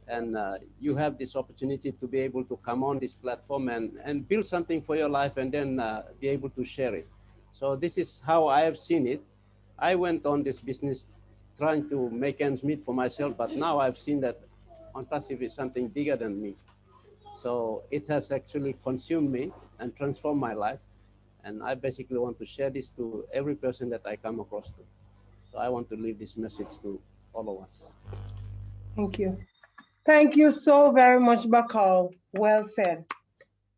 Speaker 4: and you have this opportunity to be able to come on this platform and build something for your life, and then be able to share it. So this is how I have seen it. I went on this business trying to make ends meet for myself, but now I've seen that On Passive is something bigger than me. So it has actually consumed me and transformed my life. And I basically want to share this to every person that I come across to. So I want to leave this message to all of us.
Speaker 1: Thank you. Thank you so very much, Bakal. Well said.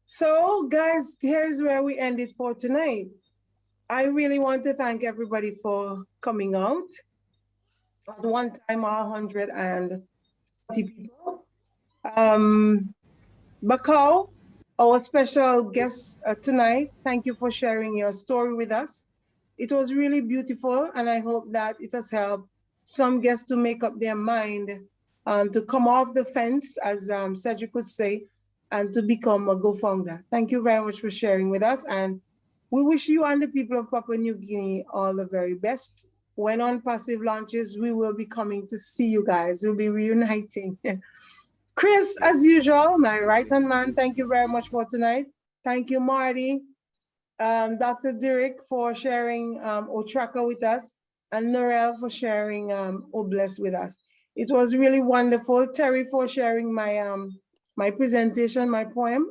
Speaker 1: So guys, here's where we end it for tonight. I really want to thank everybody for coming out. At one time, 140 people. Bakal, our special guest tonight, thank you for sharing your story with us. It was really beautiful, and I hope that it has helped some guests to make up their mind to come off the fence, as Cedric would say, and to become a go-founder. Thank you very much for sharing with us, and we wish you and the people of Papua New Guinea all the very best. When On Passive launches, we will be coming to see you guys. We'll be reuniting. Chris, as usual, my right-hand man, thank you very much for tonight. Thank you, Marty, Dr. Derek for sharing Otraka with us, and Norel for sharing Obless with us. It was really wonderful, Terry, for sharing my presentation, my poem.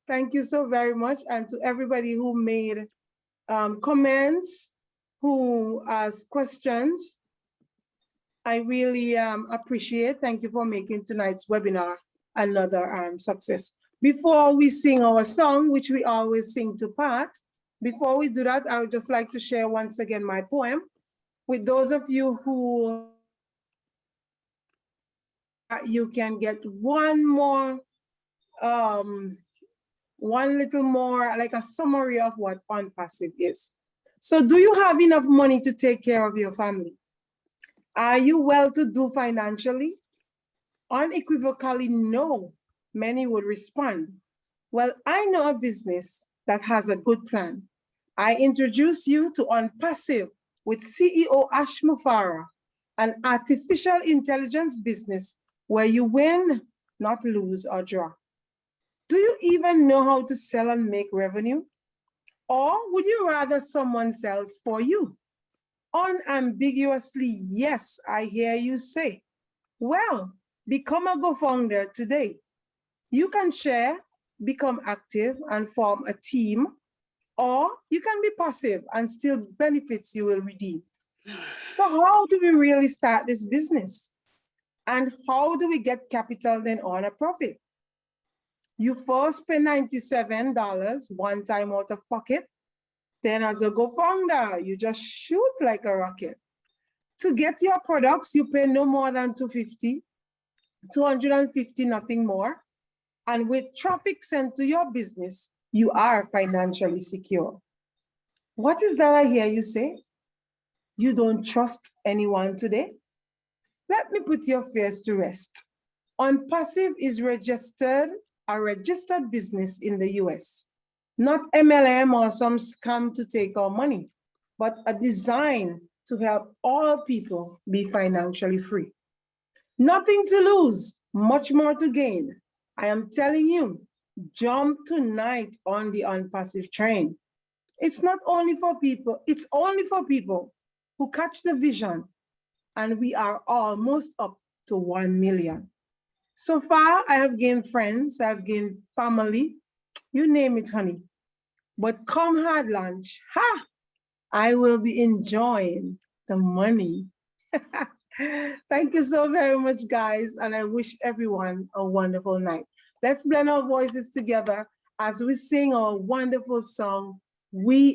Speaker 1: Thank you so very much. And to everybody who made comments, who asked questions, I really appreciate. Thank you for making tonight's webinar another success. Before we sing our song, which we always sing to Pat, before we do that, I would just like to share once again my poem with those of you who you can get one more, one little more, like a summary of what unpassive is. So do you have enough money to take care of your family? Are you well-to-do financially? Unequivocally, no, many would respond. Well, I know a business that has a good plan. I introduce you to Unpassive with CEO Ash Mufarah, an artificial intelligence business where you win, not lose or draw. Do you even know how to sell and make revenue? Or would you rather someone sells for you? Unambiguously, yes, I hear you say. Well, become a co-founder today. You can share, become active, and form a team, or you can be passive and still benefits you will redeem. So how do we really start this business? And how do we get capital then earn a profit? You first pay $97 one time out of pocket. Then as a co-founder, you just shoot like a rocket. To get your products, you pay no more than $250, nothing more. And with traffic sent to your business, you are financially secure. What is that I hear you say? You don't trust anyone today? Let me put your fears to rest. Unpassive is a registered business in the US. Not MLM or some scam to take our money, but a design to help all people be financially free. Nothing to lose, much more to gain. I am telling you, jump tonight on the Unpassive train. It's not only for people, it's only for people who catch the vision, and we are almost up to 1 million. So far, I have gained friends, I've gained family, you name it, honey. But come hard lunch, I will be enjoying the money. Thank you so very much, guys, and I wish everyone a wonderful night. Let's blend our voices together as we sing our wonderful song, We